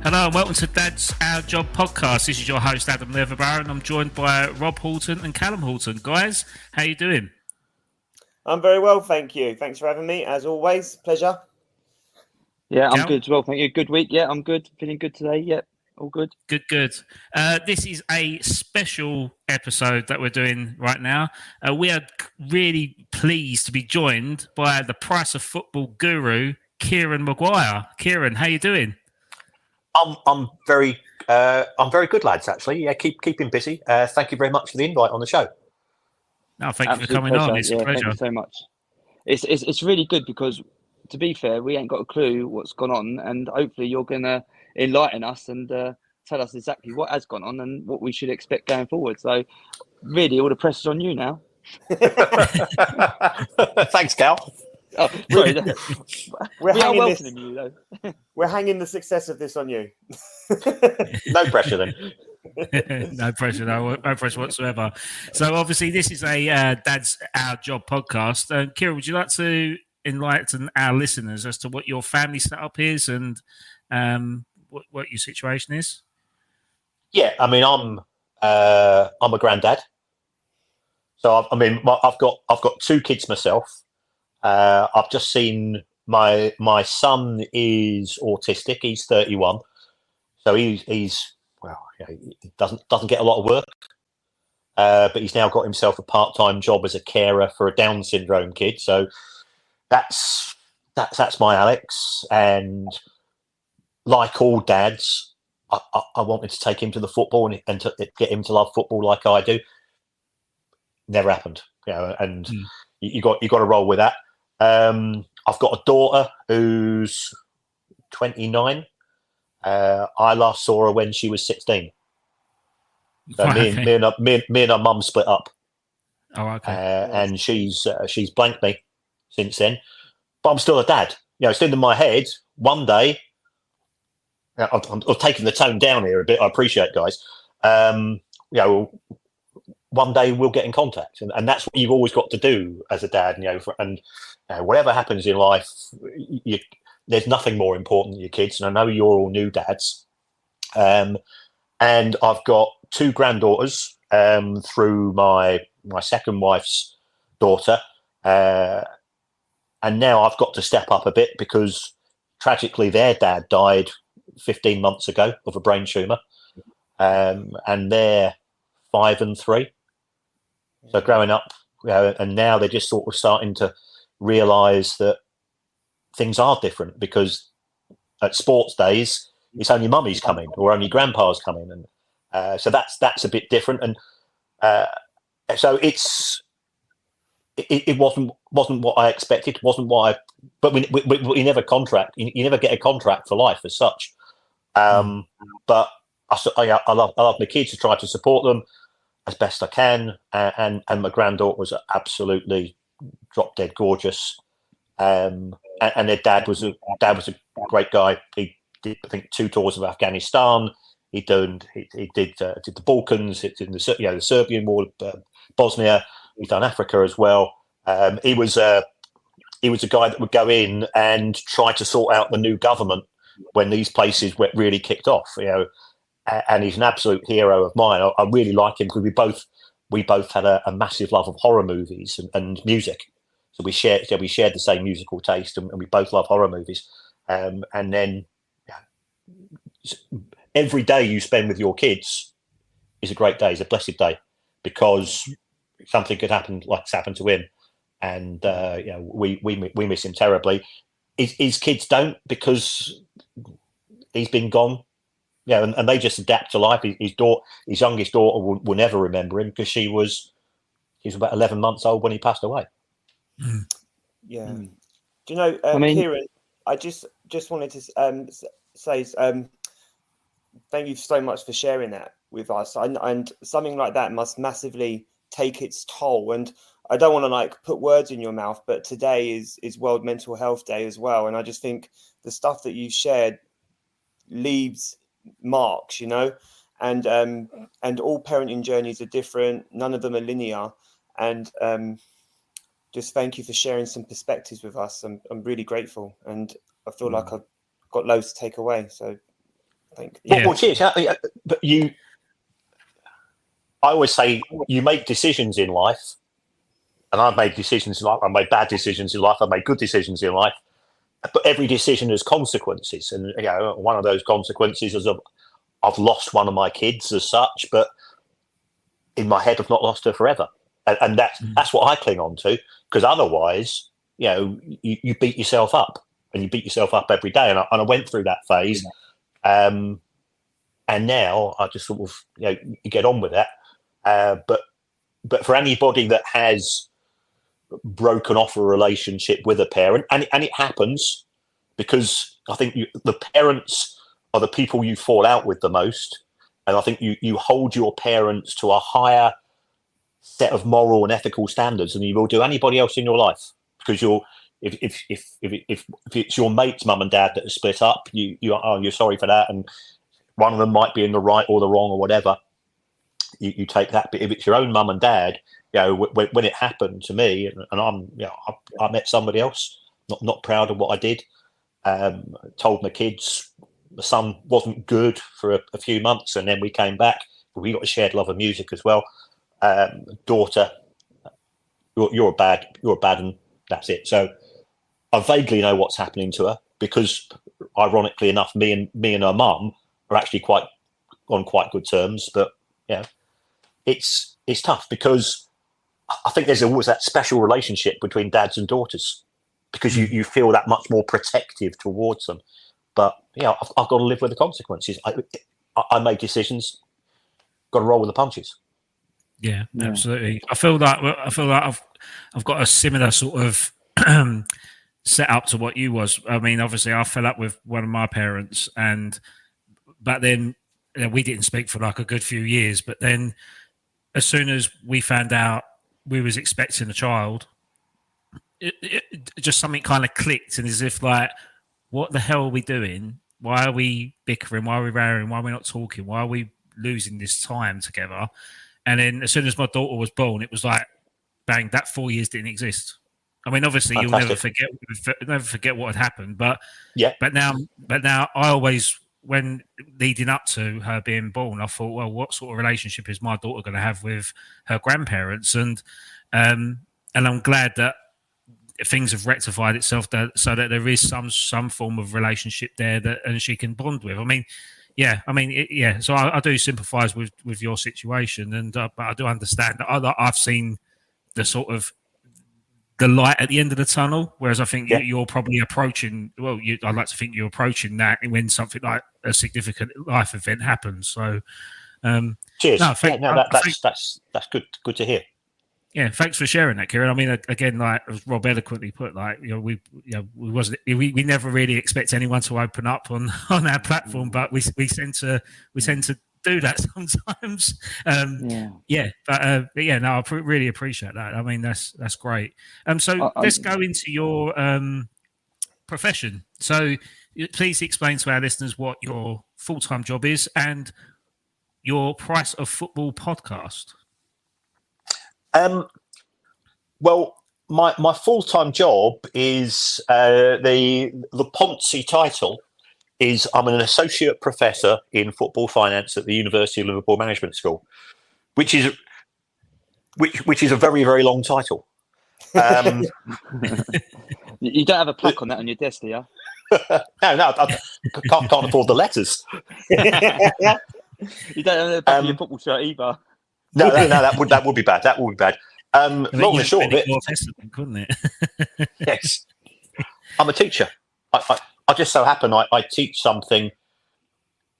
Hello and welcome to Dad's Our Job podcast. This is your host Adam Leverbarrow and I'm joined by Rob Horton and Callum Horton. Guys, how you doing? I'm very well, thank you. Thanks for having me. As always, pleasure. Yeah, I'm Cal? good as well. Thank you. Good week. Yeah, I'm good. Feeling good today. Yeah, all good. Good. This is a special episode that we're doing right now. We are really pleased to be joined by the Price of Football guru, Kieran Maguire. Kieran, how you doing? I'm very good, lads. Actually, yeah, keeping busy. Thank you very much for the invite on the show. No, thank you for Absolute coming pleasure. on. It's yeah, a pleasure. Thank you so much. It's really good because, to be fair, we ain't got a clue what's gone on, and hopefully you're gonna enlighten us and tell us exactly what has gone on and what we should expect going forward. So, really, all the pressure's on you now. Thanks, Cal. Oh, sorry. We're we are hanging welcoming you though. We're hanging the success of this on you. No pressure then. No pressure whatsoever. So obviously this is a Dad's Our Job podcast. Kieran, would you like to enlighten our listeners as to what your family setup is and what your situation is? Yeah, I mean, I'm a granddad, so I've got two kids myself. I've just seen my son is autistic. He's 31, so he's well, he doesn't get a lot of work, but he's now got himself a part-time job as a carer for a Down syndrome kid. So that's my Alex, and like all dads, I wanted to take him to the football and to get him to love football like I do. Never happened, and you got to roll with that. I've got a daughter who's 29. I last saw her when she was 16. So me and her mum split up. Oh, okay. And she's blanked me since then. But I'm still a dad. Still in my head. One day, I'm taking the tone down here a bit. I appreciate, guys. One day we'll get in contact, and that's what you've always got to do as a dad. Whatever happens in life, there's nothing more important than your kids. And I know you're all new dads, and I've got two granddaughters through my second wife's daughter, and now I've got to step up a bit because tragically their dad died 15 months ago of a brain tumor, and they're 5 and 3. So growing up, and now they're just sort of starting to realise that things are different, because at sports days it's only mummy's coming or only grandpa's coming, and so that's a bit different. And so it wasn't what I expected. Wasn't what I. But we never contract. You never get a contract for life as such. But I love my kids to try to support them as best I can, and my granddaughter was absolutely drop dead gorgeous, and their dad was a great guy. He did, I think, 2 tours of Afghanistan. He did the Balkans. He did the Serbian War, Bosnia. He's done Africa as well. He was a guy that would go in and try to sort out the new government when these places really kicked off. And he's an absolute hero of mine. I really like him because we both had a massive love of horror movies and music. So we shared the same musical taste, and we both love horror movies. And then every day you spend with your kids is a great day, is a blessed day, because something could happen like it's happened to him, and we miss him terribly. His kids don't, because he's been gone. And they just adapt to life. His youngest daughter will never remember him because she was about 11 months old when he passed away. Yeah. Do you know, Kieran? I just wanted to say thank you so much for sharing that with us. And something like that must massively take its toll. And I don't want to put words in your mouth, but today is World Mental Health Day as well. And I just think the stuff that you shared leaves marks, and all parenting journeys are different. None of them are linear, and just thank you for sharing some perspectives with us. I'm really grateful, and I feel like I've got loads to take away. So think. Yeah. Well, cheers. But I always say you make decisions in life, and I've made decisions in life. I've made bad decisions in life. I've made good decisions in life. But every decision has consequences, and one of those consequences is I've lost one of my kids as such, but in my head, I've not lost her forever, and that's what I cling on to, because otherwise, you beat yourself up, and you beat yourself up every day. And I went through that phase, and now I just sort of you get on with that. But for anybody that has broken off a relationship with a parent, and it happens, because I think the parents are the people you fall out with the most, and I think you hold your parents to a higher set of moral and ethical standards than you will do anybody else in your life, because if it's your mate's mum and dad that are split up, you're sorry for that, and one of them might be in the right or the wrong or whatever. You take that, but if it's your own mum and dad, when it happened to me, and I met somebody else, not proud of what I did. Told my kids, my son wasn't good for a few months, and then we came back. We got a shared love of music as well. Daughter, you're a bad, and that's it. So I vaguely know what's happening to her, because, ironically enough, me and her mum are actually on quite good terms. But it's tough, because I think there's always that special relationship between dads and daughters, because you feel that much more protective towards them. But I've got to live with the consequences. I made decisions, got to roll with the punches. Yeah, absolutely. I feel like I've got a similar sort of set up to what you was. I mean, obviously, I fell up with one of my parents, but then we didn't speak for like a good few years. But then, as soon as we found out we was expecting a child, it just something kind of clicked, and as if like, what the hell are we doing? Why are we bickering? Why are we rowing? Why are we not talking? Why are we losing this time together? And then as soon as my daughter was born, it was like, bang, that 4 years didn't exist. I mean, obviously, Fantastic. You'll never forget what had happened. But but now I always, when leading up to her being born, I thought, well, what sort of relationship is my daughter going to have with her grandparents? And I'm glad that things have rectified itself, so that there is some form of relationship there and she can bond with. I mean, so I do sympathise with your situation, but I do understand that I've seen the sort of the light at the end of the tunnel, whereas I think you're probably approaching. Well, I'd like to think you're approaching that when something like a significant life event happens. So, cheers. That's good to hear. Yeah, thanks for sharing that, Kieran. I mean, again, like as Rob eloquently put, like we never really expect anyone to open up on our platform, but we tend to do that sometimes. I really appreciate that. I mean, that's great. So let's go into your profession. So please explain to our listeners what your full-time job is and your Price of Football podcast. Well, my full-time job is the Ponzi title is I'm an associate professor in football finance at the University of Liverpool Management School, which is a very, very long title. You don't have a plaque on that on your desk, do you? No, I can't afford the letters. You don't have the back of your football shirt either. No, that would be bad. That would be bad. Long and short of it, couldn't it? Yes, I'm a teacher. I just so happen I teach something,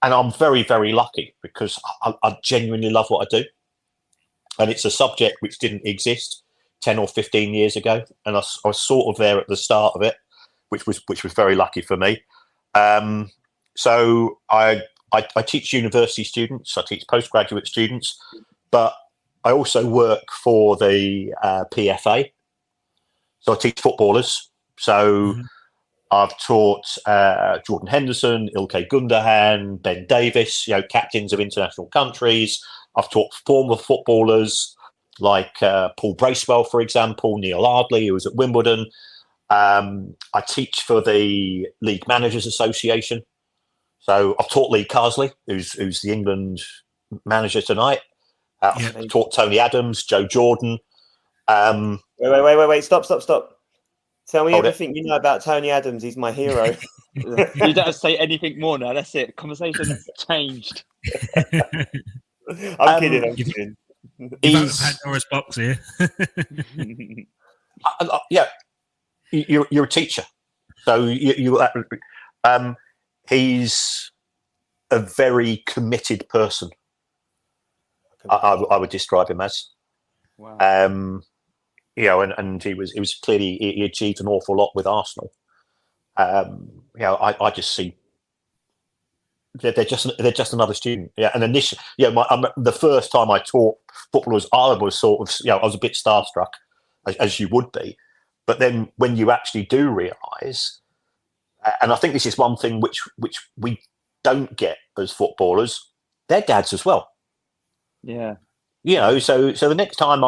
and I'm very, very lucky because I genuinely love what I do, and it's a subject which didn't exist 10 or 15 years ago, and I was sort of there at the start of it, which was very lucky for me. So I teach university students, I teach postgraduate students, but I also work for the PFA. So I teach footballers. So I've taught Jordan Henderson, Ilkay Gundogan, Ben Davis, captains of international countries. I've taught former footballers like Paul Bracewell, for example, Neil Ardley, who was at Wimbledon. I teach for the League Managers Association. So I've taught Lee Carsley, who's the England manager tonight. I've taught Tony Adams, Joe Jordan. Wait! Stop! Tell me everything you know about Tony Adams. He's my hero. You don't have to say anything more now. That's it. Conversation changed. I'm kidding. He's Pandora's box here. Yeah, you're a teacher, so he's a very committed person. I would describe him as. Wow. And he was clearly he achieved an awful lot with Arsenal. I just see they're just another student. Yeah, and initially, the first time I taught footballers, I was sort of, I was a bit starstruck, as you would be. But then when you actually do realise, and I think this is one thing which we don't get as footballers, they're dads as well. Yeah. So the next time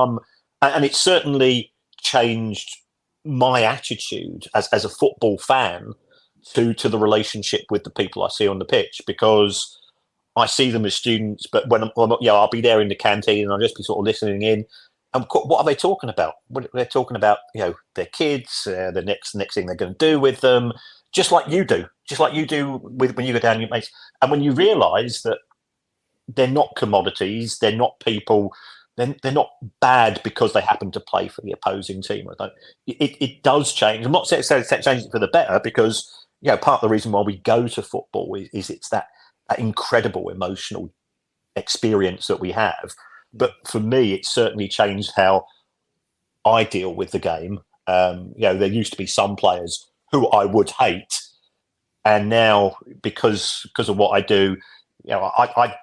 and it's certainly changed my attitude as a football fan to the relationship with the people I see on the pitch, because I see them as students, but when I'll be there in the canteen and I'll just be sort of listening in. And what are they talking about? They're talking about, their kids, the next thing they're going to do with them, just like you do when you go down your mates. And when you realise that they're not commodities, they're not people. They're not bad because they happen to play for the opposing team. It does change. I'm not saying it changes for the better, because part of the reason why we go to football is it's that incredible emotional experience that we have. But for me, it certainly changed how I deal with the game. There used to be some players who I would hate, and now because of what I do, I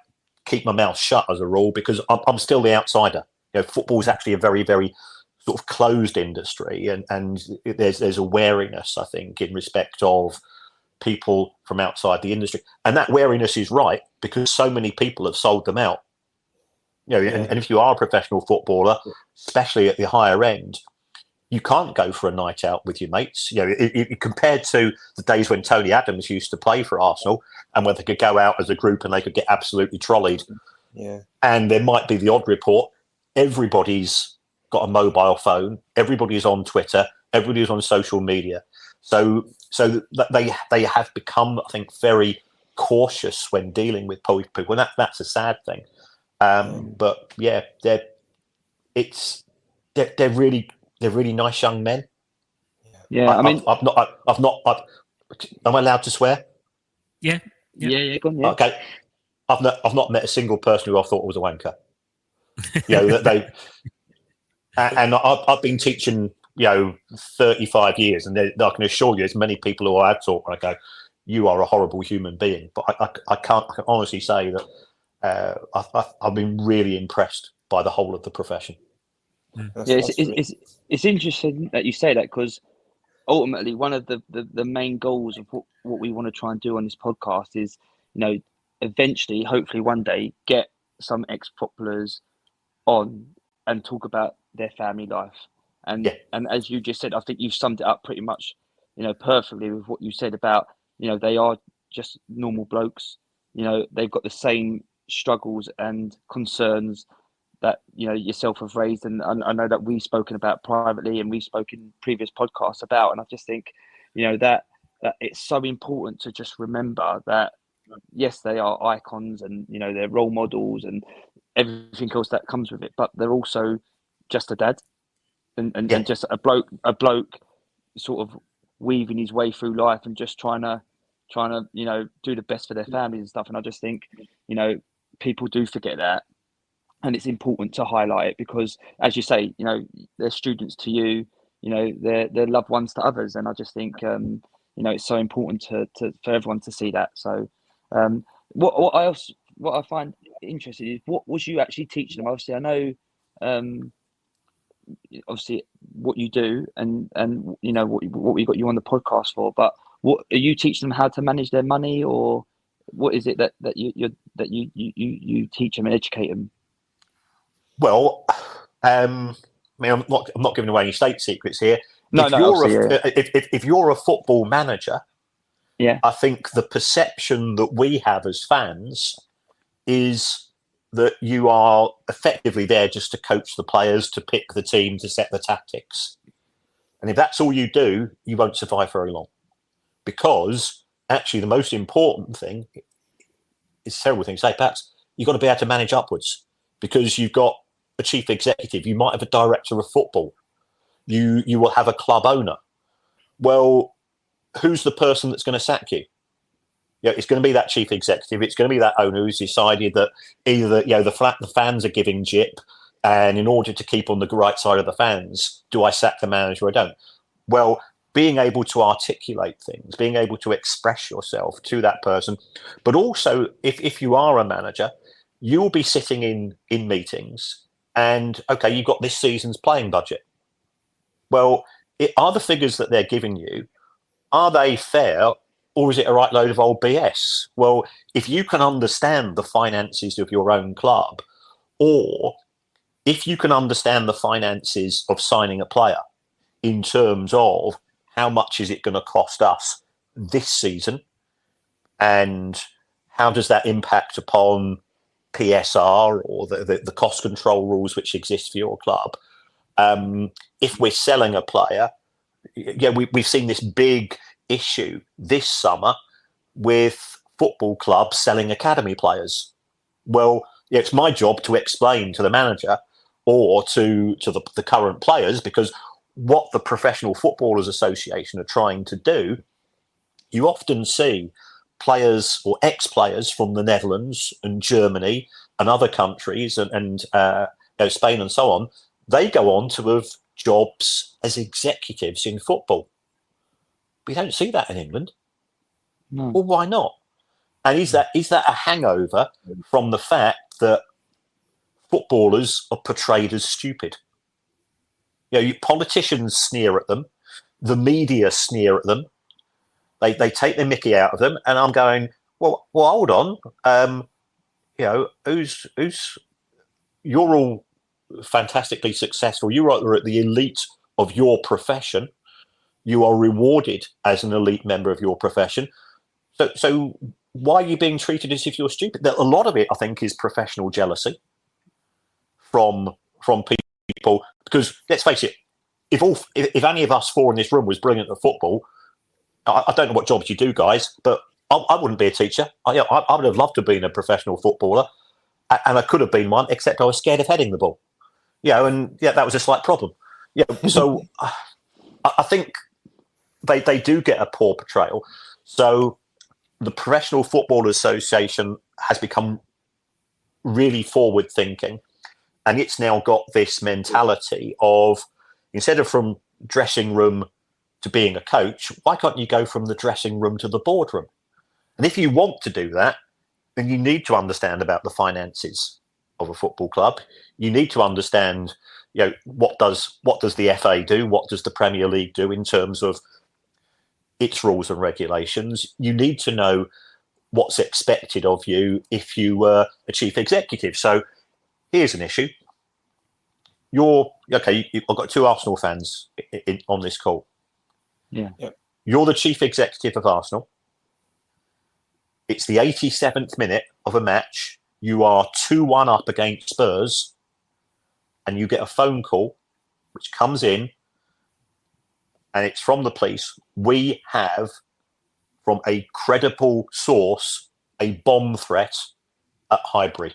keep my mouth shut as a rule, because I'm still the outsider. Football is actually a very, very sort of closed industry, and there's a wariness, I think, in respect of people from outside the industry, and that wariness is right, because so many people have sold them out. And if you are a professional footballer, especially at the higher end, you can't go for a night out with your mates. Compared to the days when Tony Adams used to play for Arsenal, and where they could go out as a group and they could get absolutely trolleyed. Yeah. And there might be the odd report. Everybody's got a mobile phone. Everybody's on Twitter. Everybody's on social media. So they have become, I think, very cautious when dealing with people. And that's a sad thing. But yeah, they're really nice young men. Yeah, am I allowed to swear? Yeah. Go on, yeah. Okay. I've not met a single person who I thought was a wanker. And I've been teaching 35 years, and I can assure you, there's many people who I've taught when I go, you are a horrible human being. But I can honestly say that I've been really impressed by the whole of the profession. It's interesting that you say that, because ultimately one of the main goals of what we want to try and do on this podcast is, eventually, hopefully one day, get some ex-footballers on and talk about their family life. And as you just said, I think you've summed it up pretty much, perfectly with what you said about, they are just normal blokes. They've got the same struggles and concerns that yourself have raised, and I know that we've spoken about privately, and we've spoken in previous podcasts about, and I just think that it's so important to just remember that yes, they are icons, and they're role models and everything else that comes with it, but they're also just a dad and just a bloke sort of weaving his way through life and just trying to do the best for their families and stuff. And I just think people do forget that. And it's important to highlight it, because, as you say, they're students to you, they're loved ones to others. And I just think, it's so important for everyone to see that. So what I find interesting is, what was you actually teaching them? Obviously, I know, obviously, what you do and what we got you on the podcast for. But what are you teaching them, how to manage their money, or what is it that you teach them and educate them? Well, I'm not giving away any state secrets here. If you're a football manager, Yeah. I think the perception that we have as fans is that you are effectively there just to coach the players, to pick the team, to set the tactics. And if that's all you do, you won't survive very long. Because actually the most important thing, it's a terrible thing to say, perhaps you've got to be able to manage upwards, because you've got a chief executive, you might have a director of football, you will have a club owner. Well, who's the person that's going to sack you? It's going to be that chief executive. It's going to be that owner who's decided that either the fans are giving jip, and in order to keep on the right side of the fans, do I sack the manager or I don't? Well, being able to articulate things, being able to express yourself to that person, but also if you are a manager, you'll be sitting in meetings, and okay, you've got this season's playing budget. Well, are the figures that they're giving you, are they fair, or is it a right load of old BS? Well, if you can understand the finances of your own club, or if you can understand the finances of signing a player in terms of how much is it going to cost us this season, and how does that impact upon PSR or the cost control rules which exist for your club? If we're selling a player, we've seen this big issue this summer with football clubs selling academy players. Well, it's my job to explain to the manager or to the current players, because what the Professional Footballers Association are trying to do, you often see players or ex-players from the Netherlands and Germany and other countries and Spain and so on, they go on to have jobs as executives in football. We don't see that in England. No. Well, why not? And is that a hangover from the fact that footballers are portrayed as stupid? Politicians sneer at them, the media sneer at them, they take the mickey out of them, and I'm going, well, hold on, who's you're all fantastically successful. You are at the elite of your profession. You are rewarded as an elite member of your profession. So why are you being treated as if you're stupid? A lot of it, I think, is professional jealousy from people. Because let's face it, if any of us four in this room was brilliant at football, I don't know what jobs you do, guys, but I wouldn't be a teacher. I would have loved to have been a professional footballer, and I could have been one, except I was scared of heading the ball. That was a slight problem. So I think they do get a poor portrayal. So the Professional Football Association has become really forward-thinking, and it's now got this mentality of, instead of from dressing room to being a coach, why can't you go from the dressing room to the boardroom? And if you want to do that, then you need to understand about the finances of a football club. You need to understand, what does the FA do? What does the Premier League do in terms of its rules and regulations? You need to know what's expected of you if you were a chief executive. So here's an issue. I've got two Arsenal fans on this call. Yeah. You're the chief executive of Arsenal. It's the 87th minute of a match. You are 2-1 up against Spurs, and you get a phone call which comes in, and it's from the police. We have, from a credible source, a bomb threat at Highbury.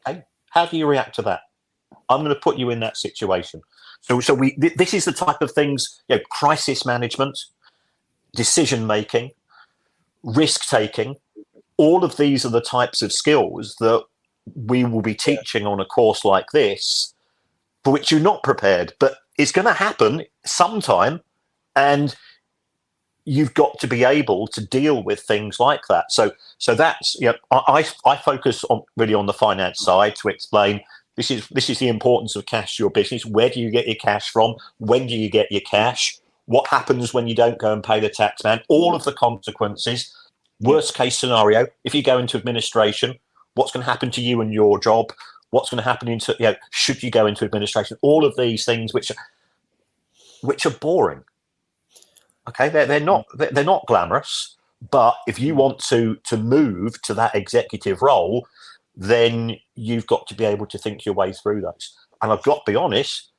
Okay, how do you react to that? I'm going to put you in that situation. So this is the type of things, crisis management, decision making, risk taking. All of these are the types of skills that we will be teaching on a course like this, for which you're not prepared, but it's going to happen sometime, and you've got to be able to deal with things like that. So that's, I focus on the finance side to explain this is the importance of cash to your business. Where do you get your cash from? When do you get your cash? What happens when you don't go and pay the tax man? All of the consequences. Worst case scenario, if you go into administration, what's going to happen to you and your job? What's going to happen should you go into administration? All of these things which are boring. Okay, they're not glamorous, but if you want to move to that executive role, then you've got to be able to think your way through those. And I've got to be honest,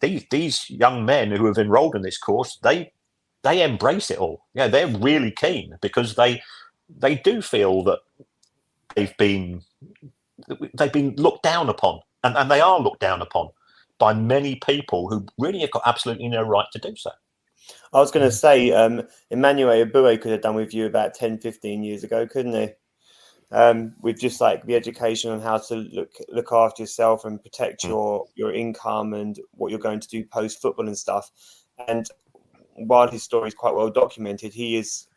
these young men who have enrolled in this course, they embrace it all. Yeah, they're really keen because they do feel that they've been looked down upon, and they are looked down upon by many people who really have got absolutely no right to do so. I was going to say, Emmanuel Abue could have done with you about 10, 15 years ago, couldn't he? With just like the education on how to look after yourself and protect your income and what you're going to do post football and stuff. And while his story is quite well documented, he is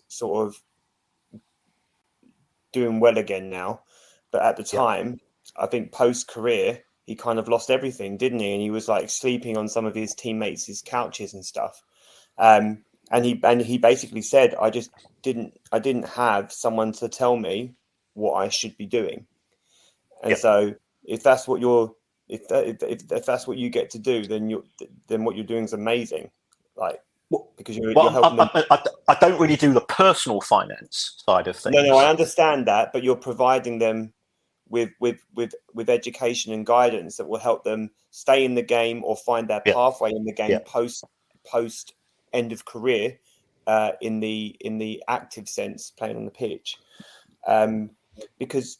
sort of doing well again now. But at the time, I think post career, he kind of lost everything, didn't he? And he was like sleeping on some of his teammates' couches and stuff. And he basically said, I didn't have someone to tell me what I should be doing. And so if that's what if that's what you get to do, then what you're doing is amazing. Like, because you're helping them. I don't really do the personal finance side of things. No, I understand that, but you're providing them with education and guidance that will help them stay in the game or find their pathway in the game post end of career, in the active sense, playing on the pitch, because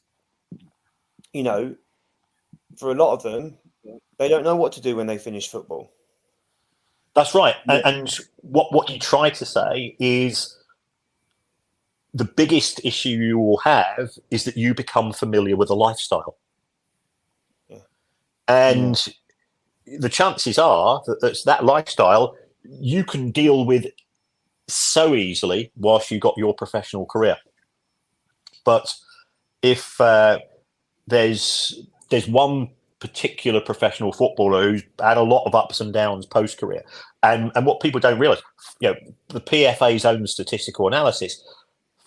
for a lot of them, they don't know what to do when they finish football. That's right. And what you try to say is the biggest issue you will have is that you become familiar with a lifestyle. Yeah. And the chances are that lifestyle you can deal with so easily whilst you got your professional career. But if there's one particular professional footballer who's had a lot of ups and downs post-career, and what people don't realise, the PFA's own statistical analysis,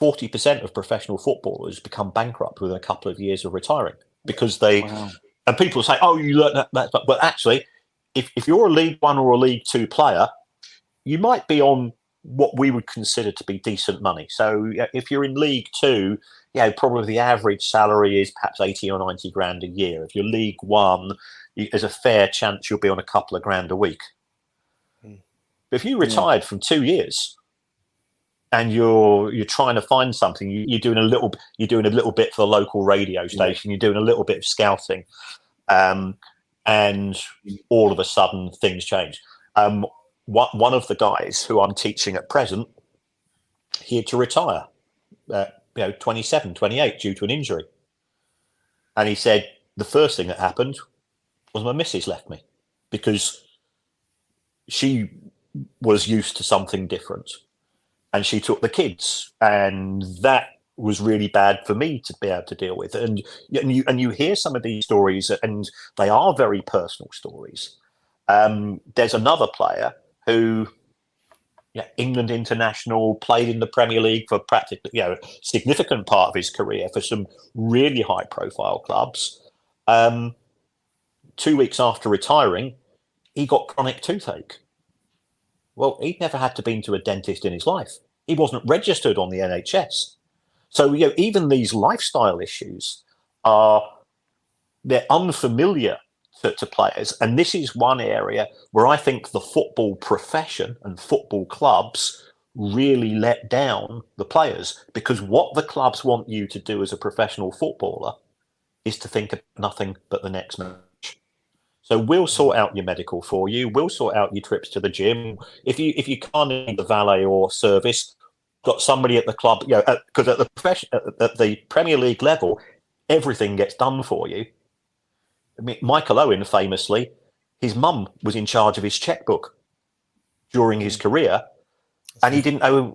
40% of professional footballers become bankrupt within a couple of years of retiring because and people say, oh, you learn that, but actually, if you're a League One or a League Two player, you might be on what we would consider to be decent money. So if you're in League Two, probably the average salary is perhaps 80 or 90 grand a year. If you're League One, there's a fair chance you'll be on a couple of grand a week. But if you retired from 2 years and you're trying to find something, you're doing a little bit for the local radio station, you're doing a little bit of scouting, and all of a sudden things change. One of the guys who I'm teaching at present, he had to retire, 27, 28 due to an injury. And he said, the first thing that happened was my missus left me because she was used to something different and she took the kids, and that was really bad for me to be able to deal with. And you hear some of these stories, and they are very personal stories. There's another player who, England international, played in the Premier League for practically, a significant part of his career for some really high-profile clubs. 2 weeks after retiring, he got chronic toothache. Well, he'd never had to been to a dentist in his life. He wasn't registered on the NHS. So, even these lifestyle issues they're unfamiliar to players. And this is one area where I think the football profession and football clubs really let down the players, because what the clubs want you to do as a professional footballer is to think of nothing but the next match. So we'll sort out your medical for you. We'll sort out your trips to the gym. If you can't need the valet or service, got somebody at the club, because at the Premier League level, everything gets done for you. I mean, Michael Owen, famously, his mum was in charge of his checkbook during his career, and he didn't know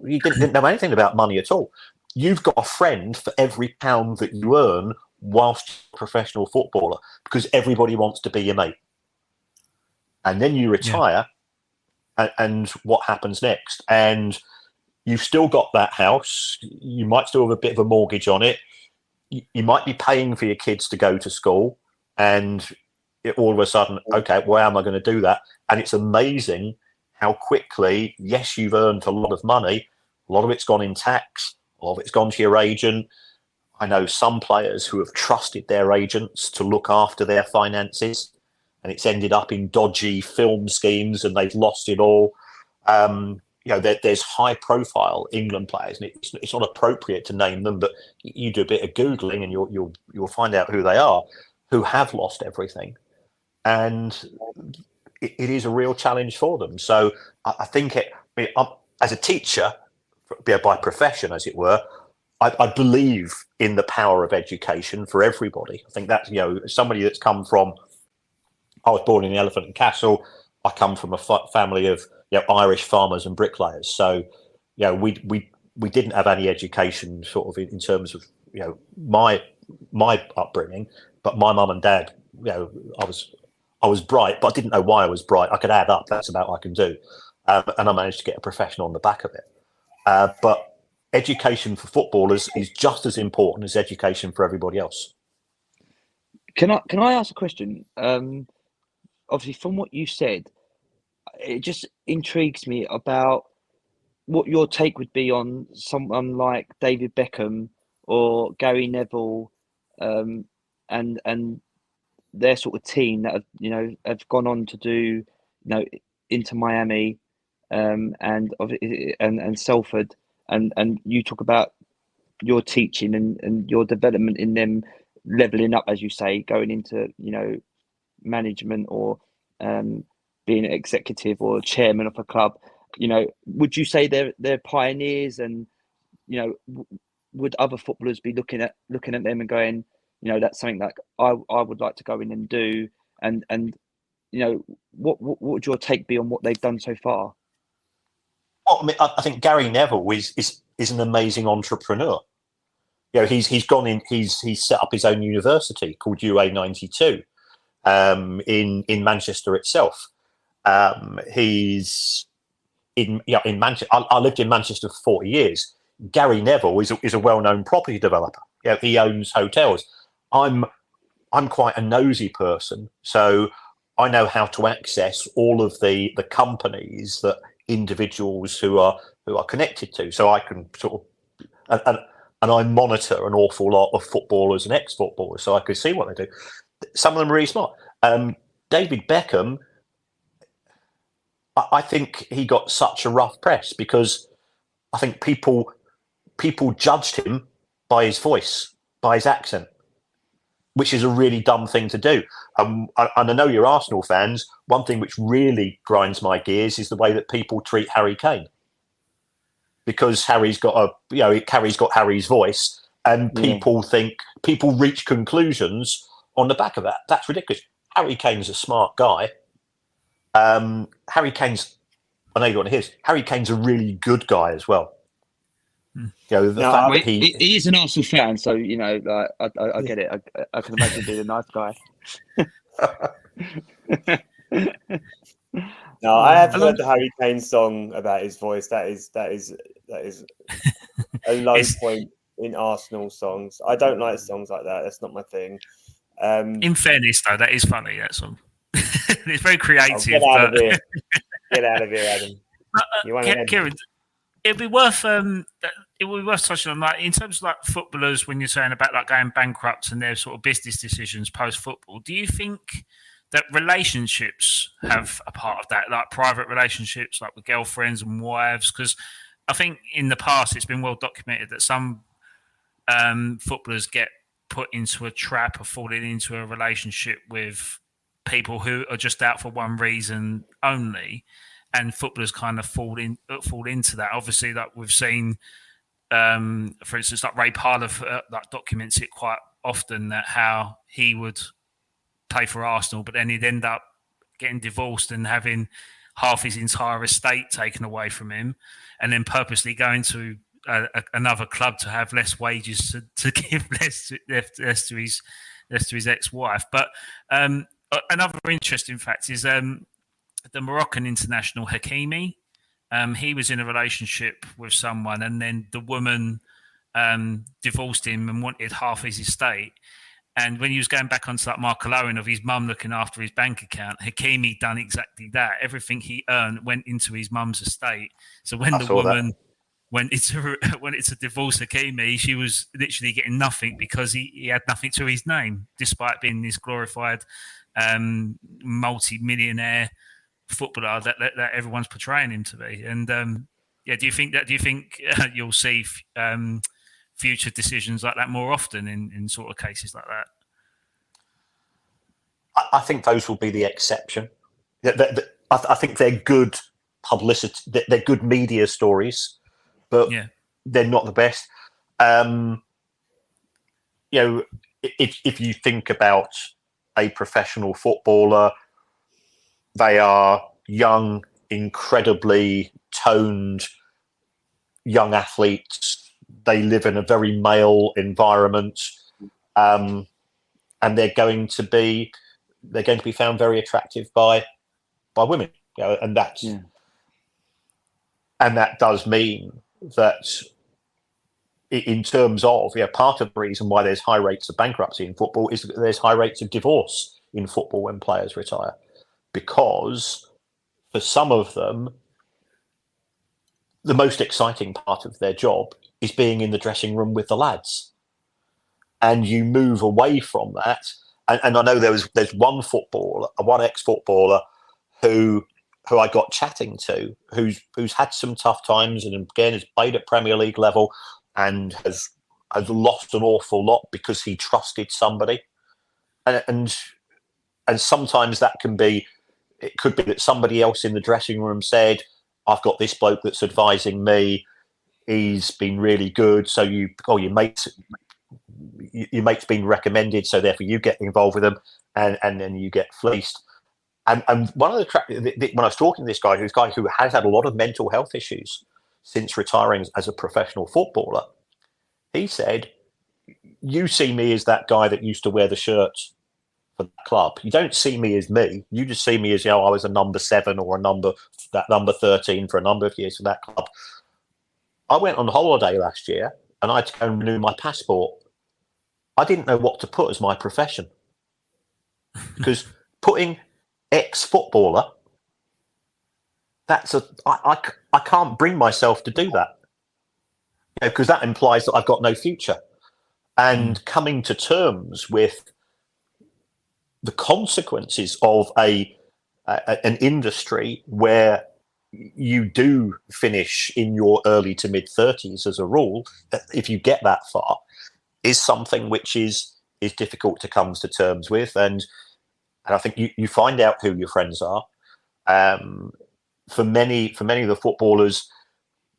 anything about money at all. You've got a friend for every pound that you earn whilst you're a professional footballer, because everybody wants to be your mate. And then you retire, and what happens next? And you've still got that house. You might still have a bit of a mortgage on it. You might be paying for your kids to go to school. And all of a sudden, okay, well, how am I going to do that? And it's amazing how quickly, yes, you've earned a lot of money, a lot of it's gone in tax, a lot of it's gone to your agent. I know some players who have trusted their agents to look after their finances, and it's ended up in dodgy film schemes, and they've lost it all. There's high-profile England players, and it's not appropriate to name them, but you do a bit of googling, and you'll find out who they are, who have lost everything, and it is a real challenge for them. So I think as a teacher, by profession, as it were, I believe in the power of education for everybody. I think that, somebody that's come from, I was born in the Elephant and Castle. I come from a family of Irish farmers and bricklayers. So, we didn't have any education sort of in terms of my upbringing, but my mum and dad, I was bright, but I didn't know why I was bright. I could add up. That's about what I can do, and I managed to get a profession on the back of it. But education for footballers is just as important as education for everybody else. Can I ask a question? Obviously, from what you said, it just intrigues me about what your take would be on someone like David Beckham or Gary Neville, and their sort of team that have gone on to do Inter Miami, and Salford, and you talk about your teaching and your development in them leveling up, as you say, going into management or being an executive or chairman of a club. Would you say they're pioneers, and would other footballers be looking at them and going, that's something that I would like to go in and do, and what would your take be on what they've done so far? Well, I mean, I think Gary Neville is an amazing entrepreneur. He's gone in. He's set up his own university called UA92 in Manchester itself. He's in Manchester. I lived in Manchester for 40 years. Gary Neville is a well-known property developer. He owns hotels. I'm quite a nosy person, so I know how to access all of the companies that individuals who are connected to. So I can sort of and I monitor an awful lot of footballers and ex-footballers, so I can see what they do. Some of them are really smart. David Beckham, I think he got such a rough press because I think people judged him by his voice, by his accent, which is a really dumb thing to do. And I know you're Arsenal fans. One thing which really grinds my gears is the way that people treat Harry Kane, because Harry's got Harry's voice, and people reach conclusions on the back of that. That's ridiculous. Harry Kane's a smart guy. Harry Kane's a really good guy as well. He is an Arsenal fan, so I get it. I can imagine being a nice guy. No, I have heard the Harry Kane song about his voice. That is a low point in Arsenal songs. I don't like songs like that. That's not my thing. In fairness, though, that is funny. That song. It's very creative. Get out of here! Get out of here, Adam. Kieran, it'd be worth touching on that in terms of like footballers when you're saying about like going bankrupt and their sort of business decisions post football. Do you think that relationships have a part of that, like private relationships, like with girlfriends and wives? Because I think in the past it's been well documented that some footballers get put into a trap of falling into a relationship with people who are just out for one reason only, and footballers kind of fall into that. Obviously, like we've seen, for instance, like Ray Parlour like documents it quite often, that how he would play for Arsenal, but then he'd end up getting divorced and having half his entire estate taken away from him, and then purposely going to another club to have less wages to give less to his ex-wife. But another interesting fact is the Moroccan international Hakimi. He was in a relationship with someone, and then the woman divorced him and wanted half his estate. And when he was going back onto that Marco Owen of his mum looking after his bank account, Hakimi done exactly that. Everything he earned went into his mum's estate. So when the woman, when it's a divorce, Hakimi, she was literally getting nothing because he had nothing to his name, despite being this glorified multi-millionaire footballer that everyone's portraying him to be. And do you think you'll see future decisions like that more often in sort of cases like that? I think those will be the exception. I think they're good publicity, they're good media stories, but they're not the best. If you think about a professional footballer, they are young, incredibly toned young athletes. They live in a very male environment, and they're going to be found very attractive by women. And that does mean that in terms of part of the reason why there's high rates of bankruptcy in football is that there's high rates of divorce in football when players retire, because for some of them the most exciting part of their job is being in the dressing room with the lads, and you move away from that. And I know there's one ex-footballer who I got chatting to, who's had some tough times, and again has played at Premier League level and has lost an awful lot because he trusted somebody, and sometimes that could be that somebody else in the dressing room said, I've got this bloke that's advising me, he's been really good, so your mate's been recommended, so therefore you get involved with them, and then you get fleeced. And one of the when I was talking to this guy, who has had a lot of mental health issues since retiring as a professional footballer, he said, you see me as that guy that used to wear the shirt for the club. You don't see me as me. You just see me as, I was a number 7 or number 13 for a number of years for that club. I went on holiday last year and I had to go and renew my passport. I didn't know what to put as my profession, because putting ex-footballer, I can't bring myself to do that, because that implies that I've got no future. And coming to terms with the consequences of an industry where you do finish in your early to mid 30s as a rule, if you get that far, is something which is difficult to come to terms with. And I think you find out who your friends are. For many of the footballers,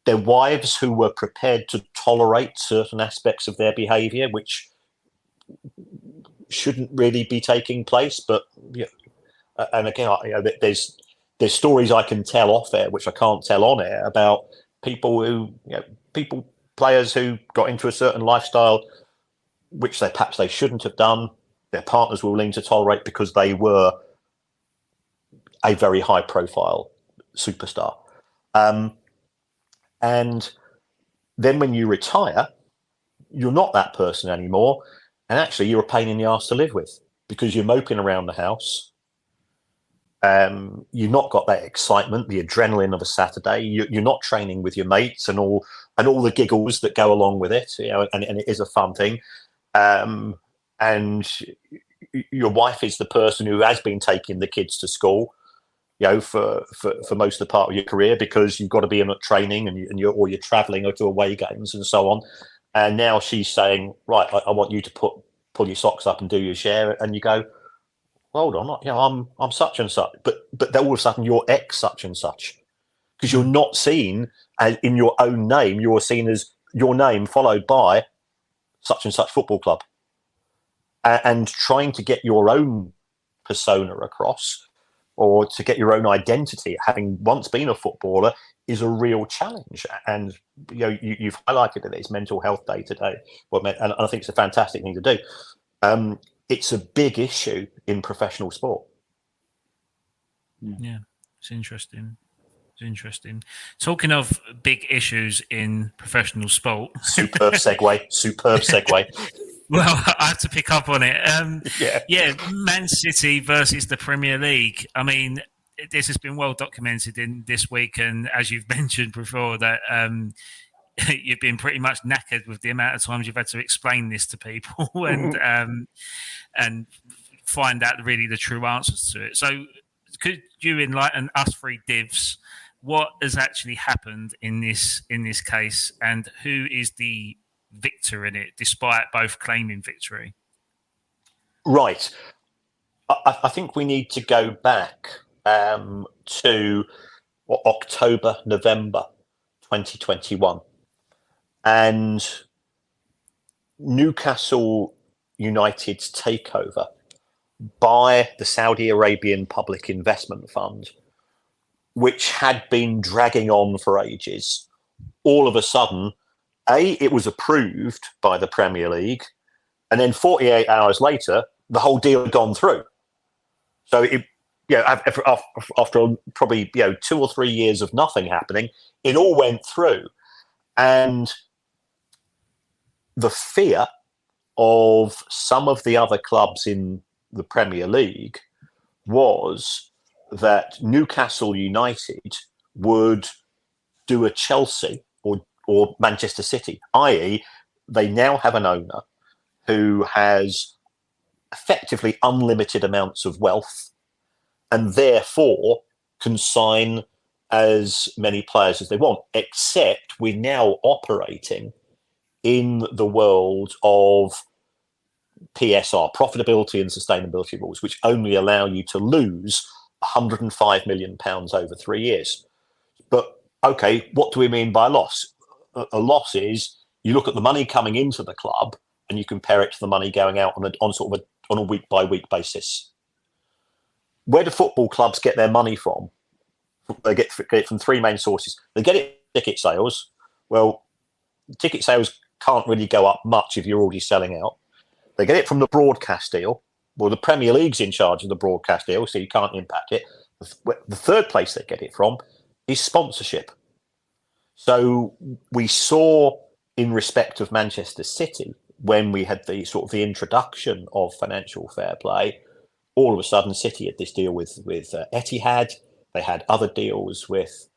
their wives who were prepared to tolerate certain aspects of their behaviour, which shouldn't really be taking place. But and again, there's stories I can tell off air which I can't tell on air about players who got into a certain lifestyle which perhaps they shouldn't have done. Their partners were willing to tolerate because they were a very high profile superstar. And then when you retire, you're not that person anymore. And actually, you're a pain in the arse to live with, because you're moping around the house. You've not got that excitement, the adrenaline of a Saturday. You're not training with your mates and all the giggles that go along with it. And it is a fun thing. And your wife is the person who has been taking the kids to school, for most of the part of your career, because you've got to be in training and you're traveling or to away games and so on. And now she's saying, right, I want you to pull your socks up and do your share. And you go, hold on, I'm such and such. But then all of a sudden you're ex such and such, because you're not seen as in your own name. You're seen as your name followed by such and such football club. And trying to get your own persona across, or to get your own identity, having once been a footballer, is a real challenge. And you've highlighted it. It's Mental Health Day today, and I think it's a fantastic thing to do. It's a big issue in professional sport. Yeah, it's interesting. It's interesting. Talking of big issues in professional sport. Superb segue. Well, I have to pick up on it. Yeah. Man City versus the Premier League. I mean, this has been well documented in this week, and as you've mentioned before, that you've been pretty much knackered with the amount of times you've had to explain this to people and find out really the true answers to it. So, could you enlighten us three divs? What has actually happened in this case, and who is the victor in it, despite both claiming victory? Right. I think we need to go back to October, November 2021. And Newcastle United's takeover by the Saudi Arabian Public Investment Fund, which had been dragging on for ages, all of a sudden, it was approved by the Premier League, and then 48 hours later, the whole deal had gone through. So, after probably 2 or 3 years of nothing happening, it all went through. And the fear of some of the other clubs in the Premier League was that Newcastle United would do a Chelsea or Manchester City, i.e., they now have an owner who has effectively unlimited amounts of wealth and therefore can sign as many players as they want, except we're now operating in the world of PSR, profitability and sustainability rules, which only allow you to lose £105 million over 3 years. But, okay, what do we mean by loss? A loss is you look at the money coming into the club and you compare it to the money going out on a week-by-week basis. Where do football clubs get their money from? They get it from three main sources. They get it from ticket sales. Well, ticket sales can't really go up much if you're already selling out. They get it from the broadcast deal. Well, the Premier League's in charge of the broadcast deal, so you can't impact it. The third place they get it from is sponsorship. So we saw in respect of Manchester City, when we had the introduction of financial fair play, all of a sudden City had this deal with Etihad. They had other deals with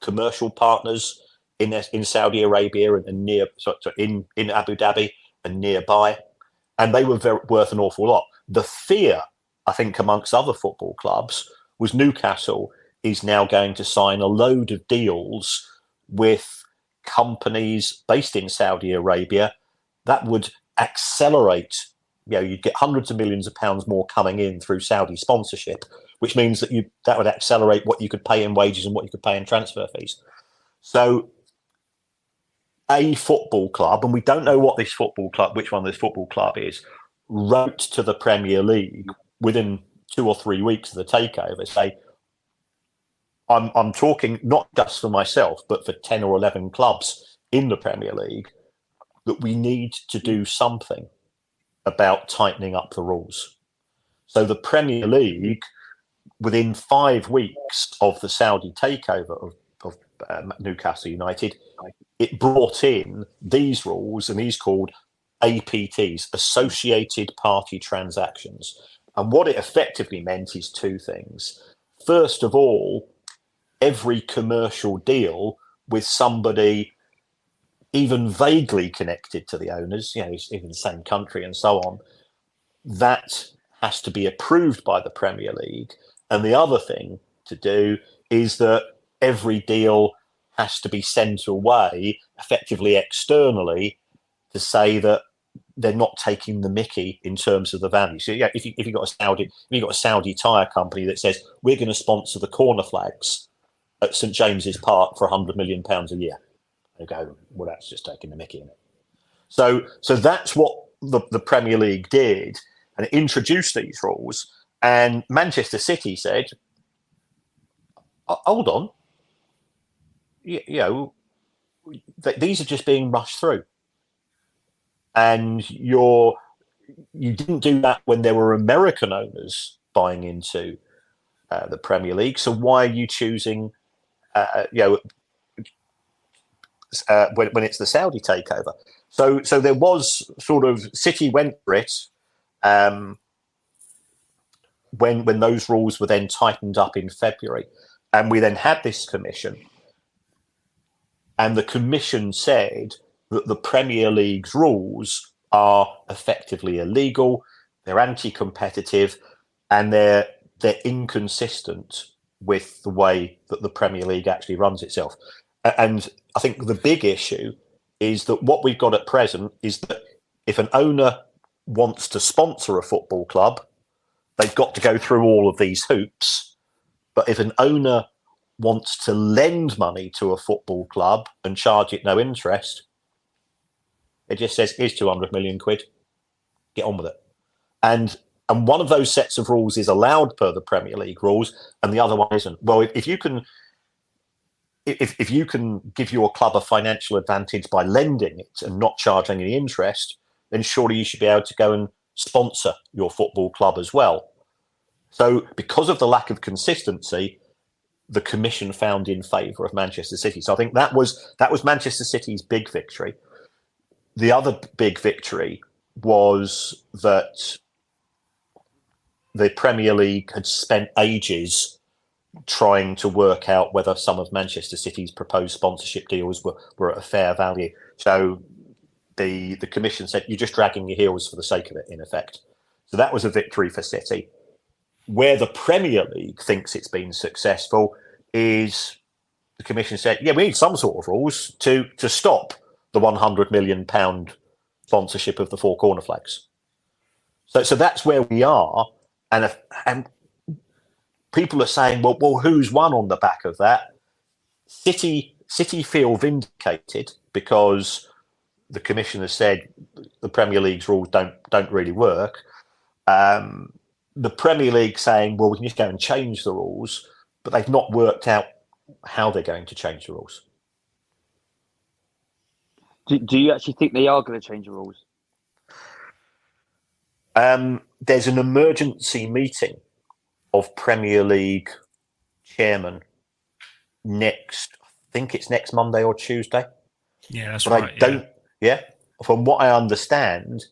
commercial partners in Saudi Arabia and in Abu Dhabi and nearby, and they were worth an awful lot. The fear, I think, amongst other football clubs was Newcastle is now going to sign a load of deals with companies based in Saudi Arabia that would accelerate. You'd get hundreds of millions of pounds more coming in through Saudi sponsorship, which means that would accelerate what you could pay in wages and what you could pay in transfer fees. So a football club, and we don't know which one this football club is, wrote to the Premier League within 2 or 3 weeks of the takeover, say, I'm talking not just for myself, but for 10 or 11 clubs in the Premier League, that we need to do something about tightening up the rules. So the Premier League, within 5 weeks of the Saudi takeover of Newcastle United, it brought in these rules, and these called APTs, Associated Party Transactions. And what it effectively meant is two things. First of all, every commercial deal with somebody even vaguely connected to the owners, even the same country and so on, that has to be approved by the Premier League. And the other thing to do is that every deal has to be sent away effectively externally to say that they're not taking the mickey in terms of the value. So if you've got a Saudi tyre company that says we're going to sponsor the corner flags at St James's Park for £100 million a year, they go, well, that's just taking the mickey in it. So that's what the Premier League did, and it introduced these rules. And Manchester City said, hold on, these are just being rushed through. And you didn't do that when there were American owners buying into the Premier League. So why are you choosing, when it's the Saudi takeover? So there was sort of City went for it when those rules were then tightened up in February, and we then had this commission, and the commission said that the Premier League's rules are effectively illegal, they're anti-competitive, and they're inconsistent with the way that the Premier League actually runs itself. And I think the big issue is that what we've got at present is that if an owner wants to sponsor a football club, they've got to go through all of these hoops. But if an owner wants to lend money to a football club and charge it no interest, it just says, here's 200 million quid, get on with it. And one of those sets of rules is allowed per the Premier League rules, and the other one isn't. Well, if you can give your club a financial advantage by lending it and not charging any interest, then surely you should be able to go and sponsor your football club as well. So because of the lack of consistency, the commission found in favour of Manchester City. So I think that was Manchester City's big victory. The other big victory was that the Premier League had spent ages trying to work out whether some of Manchester City's proposed sponsorship deals were at a fair value. So the commission said, you're just dragging your heels for the sake of it, in effect. So that was a victory for City. Where the Premier League thinks it's been successful is the commission said, yeah, we need some sort of rules to stop the £100 million sponsorship of the four corner flags. So that's where we are. And people are saying, well, who's won on the back of that? City feel vindicated because the commissioner said the Premier League's rules don't really work. The Premier League saying, well, we can just go and change the rules, but they've not worked out how they're going to change the rules. Do you actually think they are going to change the rules? There's an emergency meeting of Premier League chairman I think it's next Monday or Tuesday. Yeah, that's but right. From what I understand,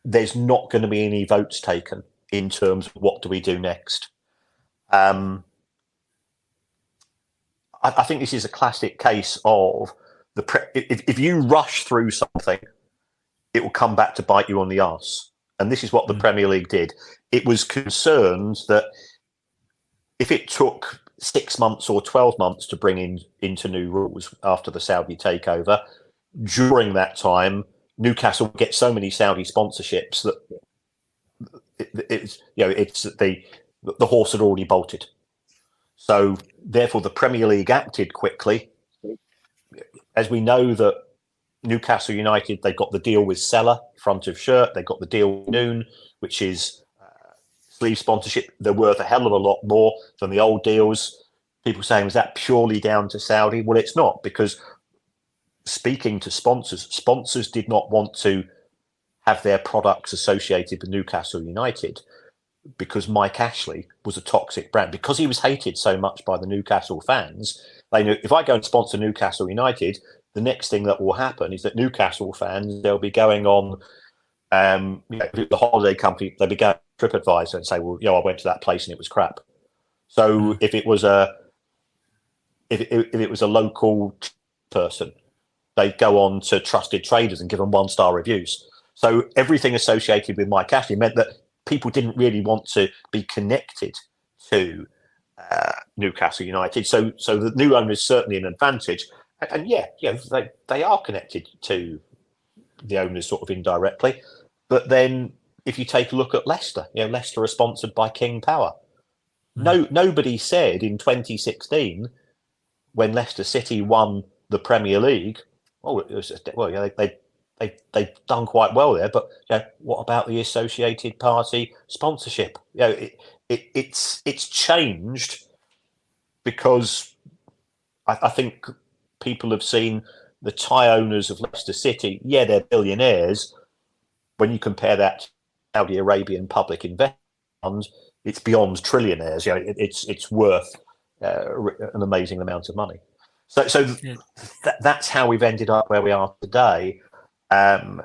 there's not going to be any votes taken in terms of what do we do next. I think this is a classic case of if you rush through something, it will come back to bite you on the arse. And this is what the Premier League did. It was concerned that if it took 6 months or 12 months to bring into new rules after the Saudi takeover, during that time, Newcastle would get so many Saudi sponsorships that the horse had already bolted. So therefore, the Premier League acted quickly. As we know that Newcastle United, they've got the deal with Seller, front of shirt. They've got the deal with Noon, which is sleeve sponsorship. They're worth a hell of a lot more than the old deals. People saying, was that purely down to Saudi? Well, it's not, because speaking to sponsors did not want to have their products associated with Newcastle United because Mike Ashley was a toxic brand. Because he was hated so much by the Newcastle fans, they knew if I go and sponsor Newcastle United, the next thing that will happen is that Newcastle fans, they'll be going on the holiday company, they'll be going to TripAdvisor and say, well, I went to that place and it was crap. So if it was a local person, they'd go on to Trusted Traders and give them 1-star reviews. So everything associated with Mike Ashley meant that people didn't really want to be connected to Newcastle United. So the new owner is certainly an advantage. And they are connected to the owners sort of indirectly. But then if you take a look at Leicester, Leicester are sponsored by King Power. Nobody said in 2016 when Leicester City won the Premier League, they've done quite well there, but what about the associated party sponsorship? It's changed because I think people have seen the Thai owners of Leicester City. Yeah, they're billionaires. When you compare that to Saudi Arabian public investment funds, it's beyond trillionaires. It's worth an amazing amount of money. So that's how we've ended up where we are today. And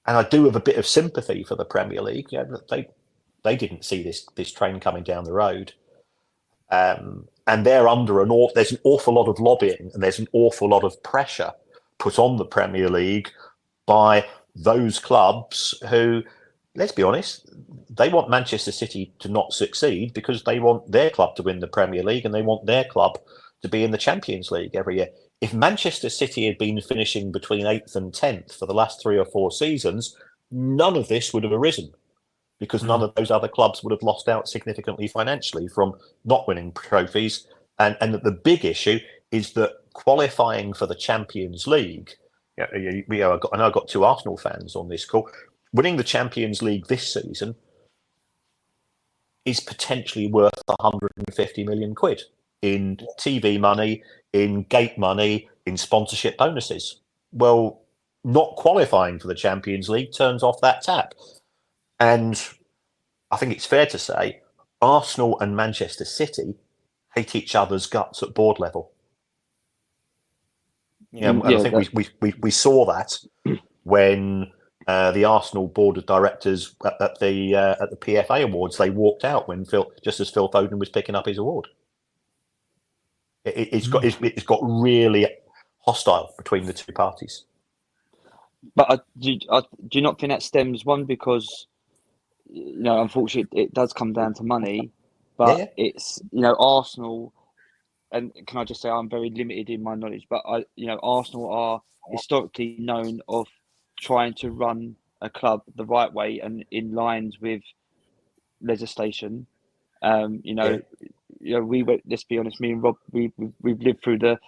I do have a bit of sympathy for the Premier League. You know, they didn't see this train coming down the road. And they're under there's an awful lot of lobbying and there's an awful lot of pressure put on the Premier League by those clubs who, let's be honest, they want Manchester City to not succeed because they want their club to win the Premier League and they want their club to be in the Champions League every year. If Manchester City had been finishing between 8th and 10th for the last 3 or 4 seasons, none of this would have arisen, because none of those other clubs would have lost out significantly financially from not winning trophies. And the big issue is that qualifying for the Champions League, I know I've got 2 Arsenal fans on this call, winning the Champions League this season is potentially worth 150 million quid in TV money, in gate money, in sponsorship bonuses. Well, not qualifying for the Champions League turns off that tap. And I think it's fair to say Arsenal and Manchester City hate each other's guts at board level. And I think we saw that when the Arsenal board of directors at the PFA Awards, they walked out when just as Phil Foden was picking up his award. It's got really hostile between the 2 parties. But do you not think that stems, one, because unfortunately it does come down to money, but it's Arsenal, and can I just say I'm very limited in my knowledge, but Arsenal are historically known of trying to run a club the right way and in lines with legislation. We were, let's be honest, me and Rob, we've lived through the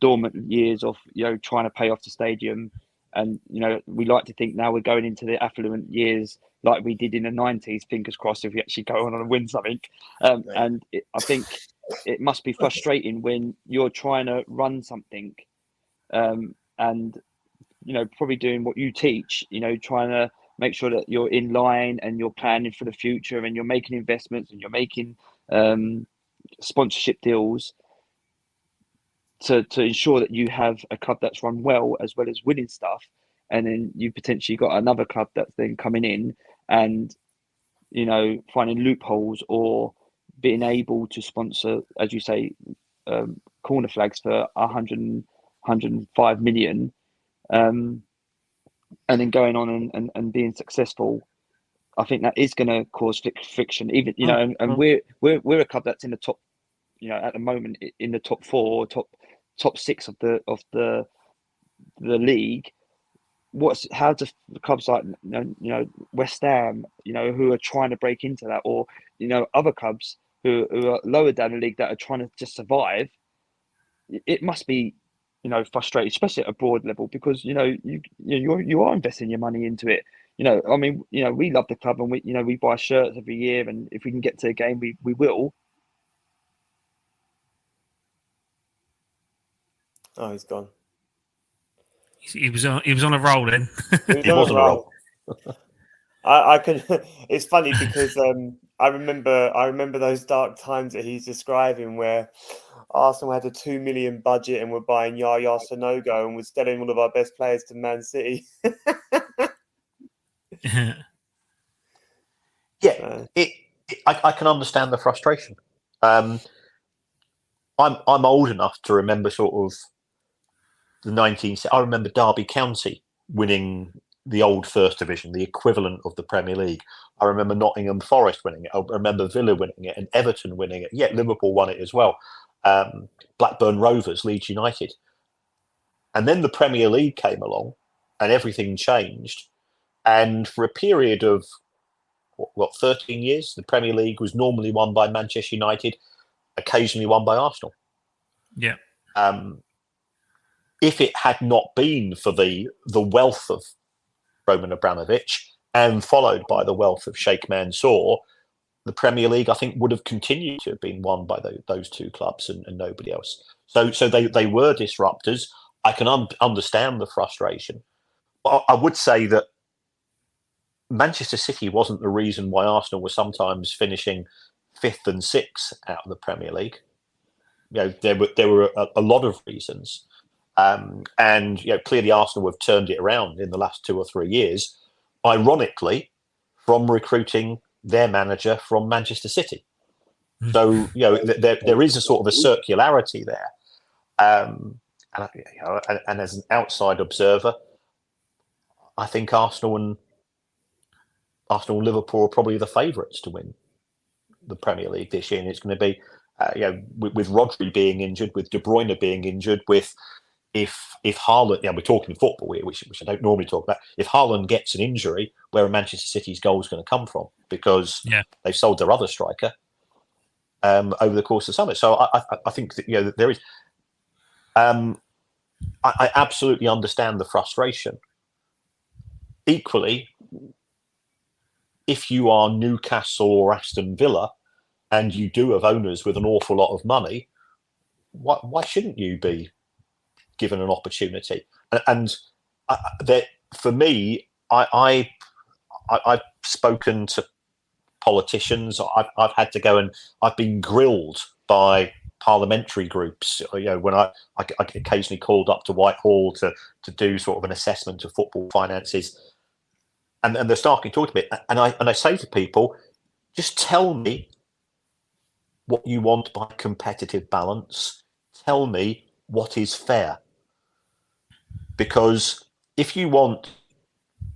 dormant years of trying to pay off the stadium, and we like to think now we're going into the affluent years like we did in the 90s. Fingers crossed if we actually go on and win something. I think it must be frustrating when you're trying to run something, and probably doing what you teach. Trying to make sure that you're in line and you're planning for the future and you're making investments and you're making sponsorship deals to ensure that you have a club that's run well as winning stuff, and then you potentially got another club that's then coming in and finding loopholes or being able to sponsor, as you say, corner flags for 105 million, and then going on and being successful. I think that is going to cause friction, even and we're a club that's in the top, at the moment in the top 4, top 6 of the league. How do clubs like West Ham, who are trying to break into that, or other clubs who are lower down the league that are trying to just survive? It must be frustrating, especially at a broad level, because you are investing your money into it. We love the club and we buy shirts every year, and if we can get to a game, we will. Oh, he's gone. He was on a roll then. He was on a roll. I can. It's funny because I remember those dark times that he's describing where Arsenal had a 2 million budget and were buying Yaya Sanogo and was selling all of our best players to Man City. I can understand the frustration. I'm old enough to remember sort of the 19th. I remember Derby County winning the old First Division, the equivalent of the Premier League. I remember Nottingham Forest winning it. I remember Villa winning it and Everton winning it. Yeah, Liverpool won it as well. Blackburn Rovers, Leeds United. And then the Premier League came along and everything changed. And for a period of, 13 years, the Premier League was normally won by Manchester United, occasionally won by Arsenal. Yeah. If it had not been for the wealth of Roman Abramovich and followed by the wealth of Sheikh Mansour, the Premier League, I think, would have continued to have been won by those 2 clubs and nobody else. So they were disruptors. I can understand the frustration. But I would say that Manchester City wasn't the reason why Arsenal was sometimes finishing 5th and 6th out of the Premier League. There were a lot of reasons. And clearly Arsenal have turned it around in the last 2 or 3 years, ironically, from recruiting their manager from Manchester City. So there is a sort of a circularity there, and as an outside observer, I think Arsenal and Liverpool are probably the favourites to win the Premier League this year, and it's going to be with Rodri being injured, with De Bruyne being injured, with if Haaland, we're talking football here, which I don't normally talk about. If Haaland gets an injury, where are Manchester City's goals going to come from? Because they've sold their other striker over the course of the summer. So I think that there is. I absolutely understand the frustration. Equally, if you are Newcastle or Aston Villa, and you do have owners with an awful lot of money, why shouldn't you be given an opportunity? And for me, I've spoken to politicians. I've had to go and I've been grilled by parliamentary groups. When I occasionally called up to Whitehall to do sort of an assessment of football finances, and they're starting to talk to me, and I say to people, just tell me what you want by competitive balance. Tell me what is fair. Because if you want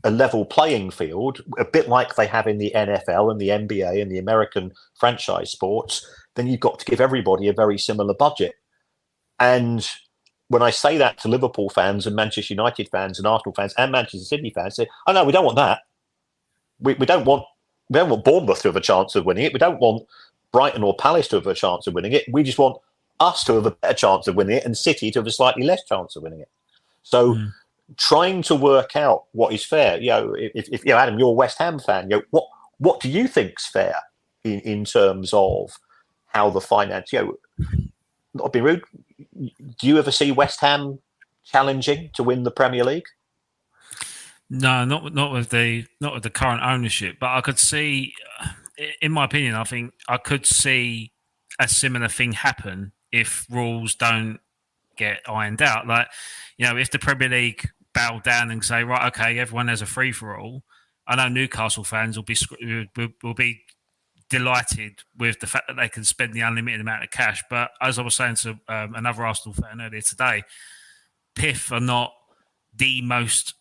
a level playing field, a bit like they have in the NFL and the NBA and the American franchise sports, then you've got to give everybody a very similar budget. And when I say that to Liverpool fans and Manchester United fans and Arsenal fans and Manchester City fans, say, "Oh no, we don't want that. We don't want Bournemouth to have a chance of winning it. We don't want Brighton or Palace to have a chance of winning it. We just want us to have a better chance of winning it and City to have a slightly less chance of winning it." So trying to work out what is fair, if Adam, you're a West Ham fan, what do you think's fair in terms of how the finance, not be rude, do you ever see West Ham challenging to win the Premier League? No, not with the current ownership, but I could see, in my opinion, I think I could see a similar thing happen if rules don't get ironed out. Like, if the Premier League bow down and say, right, okay, everyone has a free for all, I know Newcastle fans will be delighted with the fact that they can spend the unlimited amount of cash. But as I was saying to another Arsenal fan earlier today, PIF are not the most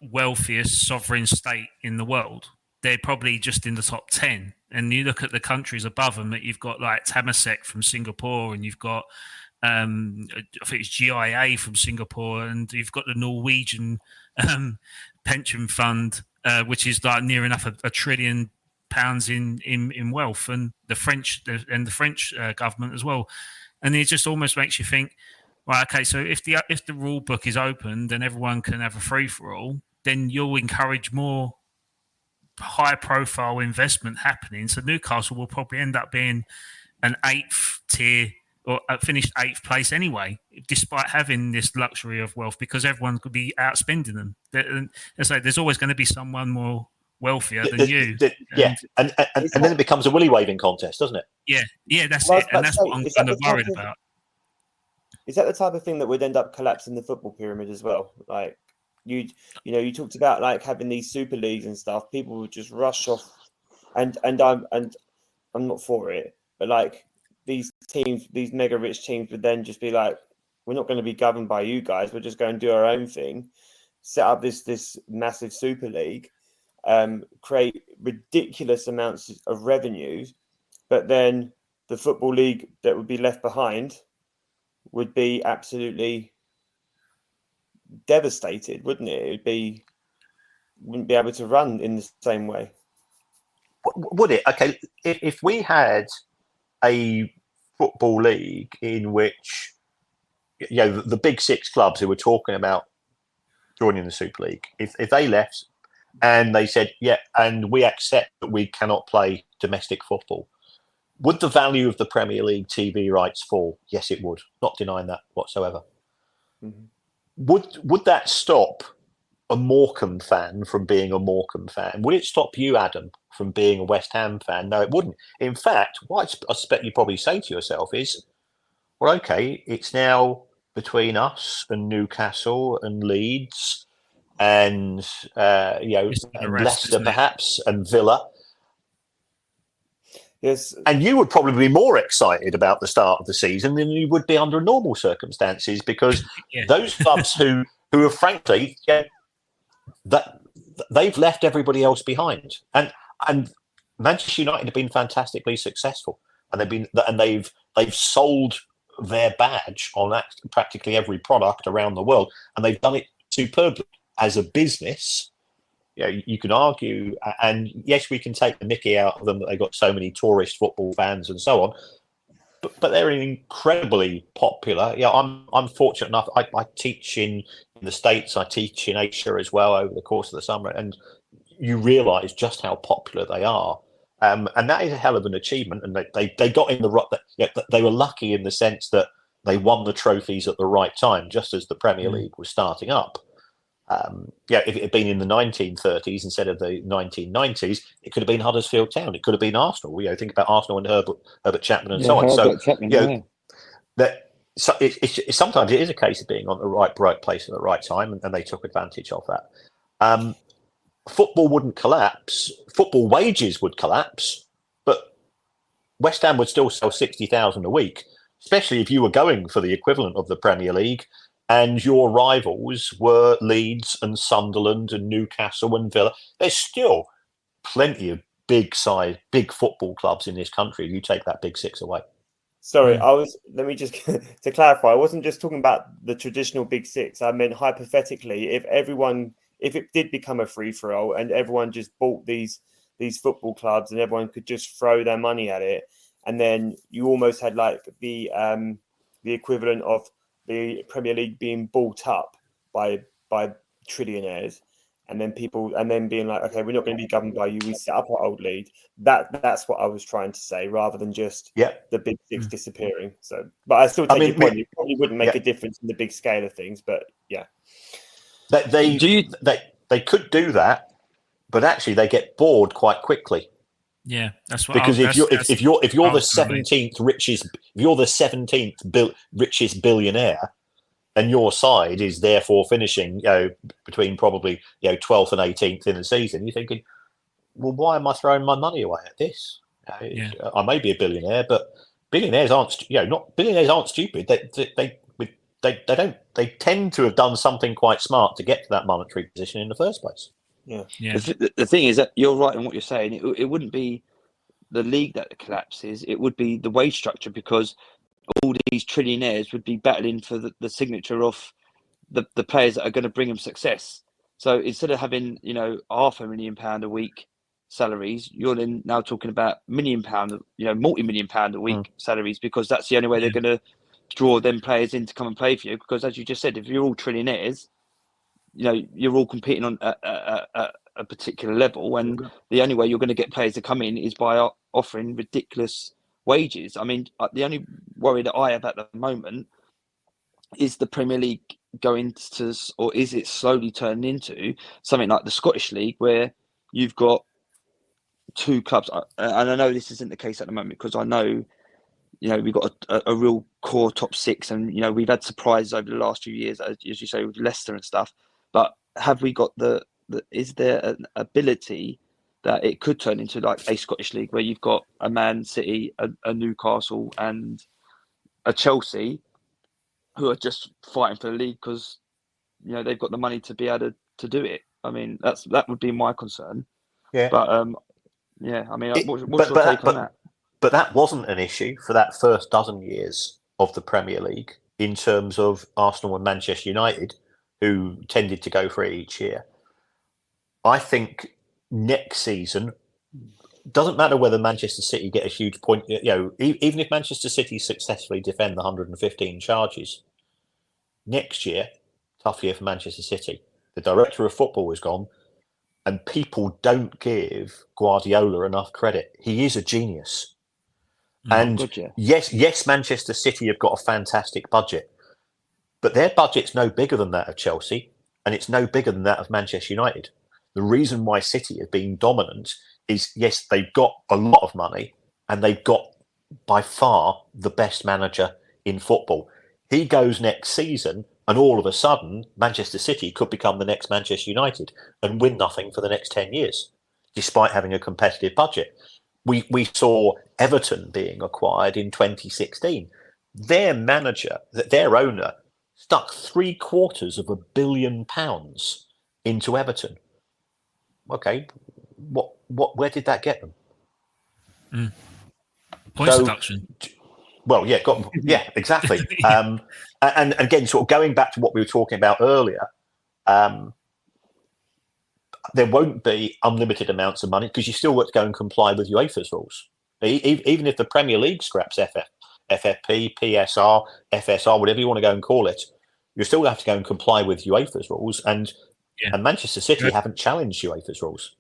wealthiest sovereign state in the world. They're probably just in the top 10. And you look at the countries above them, that you've got like Temasek from Singapore, and you've got I think it's GIA from Singapore, and you've got the Norwegian pension fund, which is like near enough £1 trillion in wealth, and the French government as well. And it just almost makes you think, right, okay, so if the rule book is open, then everyone can have a free for all, then you'll encourage more high profile investment happening. So Newcastle will probably end up being an 8th tier or finished 8th place anyway, despite having this luxury of wealth, because everyone could be outspending them. There's always going to be someone more wealthier than you. And then it becomes a willy waving contest, doesn't it? Yeah, that's it, and that's what I'm kind of worried about. Is that the type of thing that would end up collapsing the football pyramid as well? Like you talked about like having these super leagues and stuff. People would just rush off, and I'm not for it, but like these teams, these mega rich teams would then just be like, we're not going to be governed by you guys. We're just going to do our own thing, set up this massive super league, create ridiculous amounts of revenues, but then the football league that would be left behind would be absolutely devastated, wouldn't it? Wouldn't be able to run in the same way. Would it? Okay, if we had a football league in which the big 6 clubs who were talking about joining the Super League, if they left and they said, and we accept that we cannot play domestic football, would the value of the Premier League TV rights fall? Yes, it would. Not denying that whatsoever. Mm-hmm. Would that stop a Morecambe fan from being a Morecambe fan? Would it stop you, Adam, from being a West Ham fan? No, it wouldn't. In fact, what I expect you probably say to yourself is, well, okay, it's now between us and Newcastle and Leeds and and Leicester perhaps and Villa. Yes. And you would probably be more excited about the start of the season than you would be under normal circumstances, because those clubs who are frankly that they've left everybody else behind, and Manchester United have been fantastically successful, and they've sold their badge on practically every product around the world, and they've done it superbly as a business. You can argue, and yes, we can take the mickey out of them that they got so many tourist football fans and so on, but they're incredibly popular. I'm fortunate enough. I teach in the States. I teach in Asia as well over the course of the summer, and you realise just how popular they are. And that is a hell of an achievement. And they got in the right. They were lucky in the sense that they won the trophies at the right time, just as the Premier League was starting up. If it had been in the 1930s instead of the 1990s, it could have been Huddersfield Town. It could have been Arsenal. Think about Arsenal and Herbert Chapman and so on. Sometimes it is a case of being on the right place at the right time, and they took advantage of that. Football wouldn't collapse. Football wages would collapse, but West Ham would still sell 60,000 a week, especially if you were going for the equivalent of the Premier League. And your rivals were Leeds and Sunderland and Newcastle and Villa. There's still plenty of big football clubs in this country if you take that big six away. Sorry, let me just to clarify, I wasn't just talking about the traditional big six. I meant hypothetically, if it did become a free-for-all and everyone just bought these football clubs and everyone could just throw their money at it, and then you almost had like the equivalent of the Premier League being bought up by trillionaires, and then being like, okay, we're not going to be governed by you. We set up our old league. That's what I was trying to say, rather than just the big six disappearing. So, but I still take your point. You probably wouldn't make a difference in the big scale of things, but they could do that, but actually they get bored quite quickly. Yeah, that's what. Because if you're the 17th richest billionaire, and your side is therefore finishing between probably 12th and 18th in the season, you're thinking, well, why am I throwing my money away at this? I may be a billionaire, but billionaires aren't stupid. They tend to have done something quite smart to get to that monetary position in the first place. Yeah. The thing is that you're right in what you're saying. It wouldn't be the league that collapses. It would be the wage structure, because all these trillionaires would be battling for the signature of the players that are going to bring them success. So instead of having £500,000 a week salaries, you're then now talking about £1 million, multi-million pound a week salaries, because that's the only way they're going to draw them players in to come and play for you. Because as you just said, if you're all trillionaires, you're all competing on a particular level, and the only way you're going to get players to come in is by offering ridiculous wages. I mean, the only worry that I have at the moment is the Premier League going to, or is it slowly turning into something like the Scottish League, where you've got two clubs, and I know this isn't the case at the moment, because I know we've got a real core top six, and we've had surprises over the last few years, as you say, with Leicester and stuff. But have we got is there an ability that it could turn into like a Scottish League, where you've got a Man City, a Newcastle, and a Chelsea, who are just fighting for the league because they've got the money to be able to do it? I mean, that would be my concern. Yeah. But I mean, what's your take on that? But that wasn't an issue for that first dozen years of the Premier League in terms of Arsenal and Manchester United, who tended to go for it each year. I think next season, doesn't matter whether Manchester City get a huge point, even if Manchester City successfully defend the 115 charges, next year, tough year for Manchester City. The director of football is gone, and people don't give Guardiola enough credit. He is a genius. And yes, Manchester City have got a fantastic budget, but their budget's no bigger than that of Chelsea, and it's no bigger than that of Manchester United. The reason why City have been dominant is, yes, they've got a lot of money, and they've got by far the best manager in football. He goes next season, and all of a sudden, Manchester City could become the next Manchester United and win nothing for the next 10 years, despite having a competitive budget. We saw Everton being acquired in 2016. Their manager, their owner, stuck £750 million into Everton. Okay, where did that get them? Points deduction. Well, yeah, exactly. And again, sort of going back to what we were talking about earlier, there won't be unlimited amounts of money because you still got to go and comply with UEFA's rules. Even if the Premier League scraps FFP, PSR, FSR, whatever you want to go and call it, you still have to go and comply with UEFA's rules. And Manchester City haven't challenged UEFA's rules.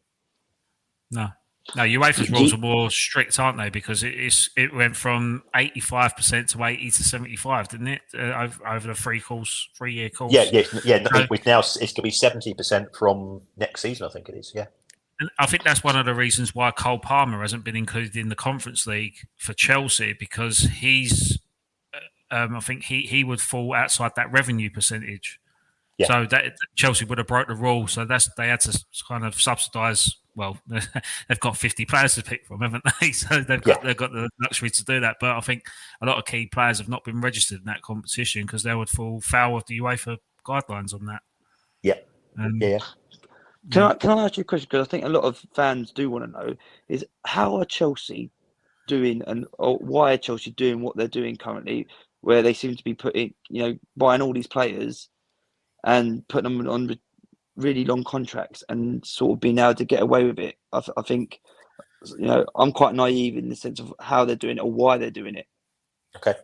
No, UEFA's rules are more strict, aren't they? Because it went from 85% to 80 to 75, didn't it? Over the 3-year course. Yeah. Now it's going to be 70% from next season, I think it is. Yeah. And I think that's one of the reasons why Cole Palmer hasn't been included in the Conference League for Chelsea, because he's, I think he would fall outside that revenue percentage. Yeah. So that Chelsea would have broke the rule. So they had to kind of subsidise. Well, they've got 50 players to pick from, haven't they? So they've got the luxury to do that. But I think a lot of key players have not been registered in that competition because they would fall foul of the UEFA guidelines on that. Yeah. Can I ask you a question? Because I think a lot of fans do want to know is how are Chelsea doing, or why are Chelsea doing what they're doing currently, where they seem to be buying all these players and putting them on really long contracts and sort of being able to get away with it. I think, I'm quite naive in the sense of how they're doing it or why they're doing it. Okay.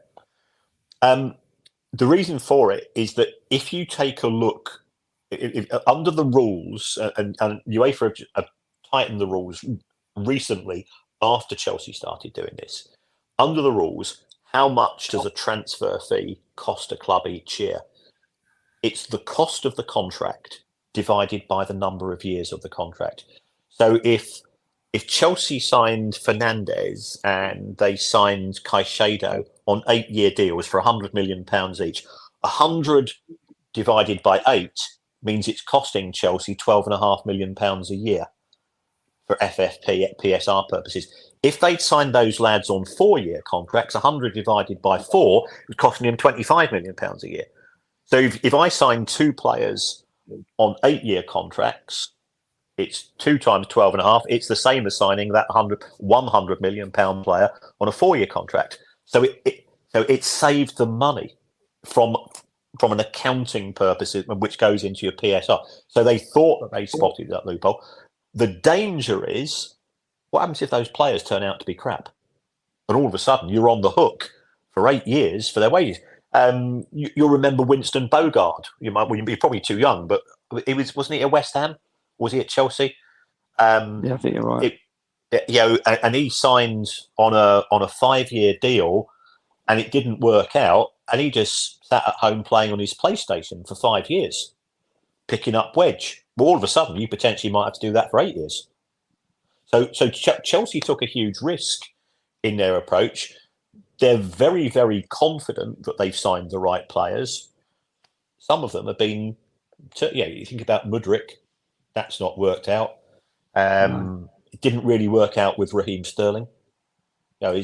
The reason for it is that if you take a look under the rules, and UEFA have tightened the rules recently after Chelsea started doing this, under the rules, how much does a transfer fee cost a club each year? It's the cost of the contract divided by the number of years of the contract. So if Chelsea signed Fernandes and they signed Caicedo on 8-year deals for £100 million each, 100 divided by 8 means it's costing Chelsea £12.5 million a year for FFP, PSR purposes. If they'd signed those lads on 4-year contracts, 100 divided by 4 was costing them £25 million a year. So if I sign 2 players on 8-year contracts, it's 2 times 12.5. It's the same as signing that £100 million player on a 4-year contract. So it saved them money from an accounting purpose, which goes into your PSR. So they thought that they spotted that loophole. The danger is, what happens if those players turn out to be crap? And all of a sudden, you're on the hook for 8 years for their wages. You'll remember Winston Bogard. You're probably too young, but wasn't he at West Ham? Was he at Chelsea? Yeah, I think you're right. And he signed on a 5-year deal, and it didn't work out, and he just sat at home playing on his PlayStation for 5 years, picking up wedge. Well, all of a sudden, you potentially might have to do that for 8 years. So Chelsea took a huge risk in their approach. They're very, very confident that they've signed the right players. Some of them have been, you think about Mudryk, that's not worked out. It didn't really work out with Raheem Sterling. They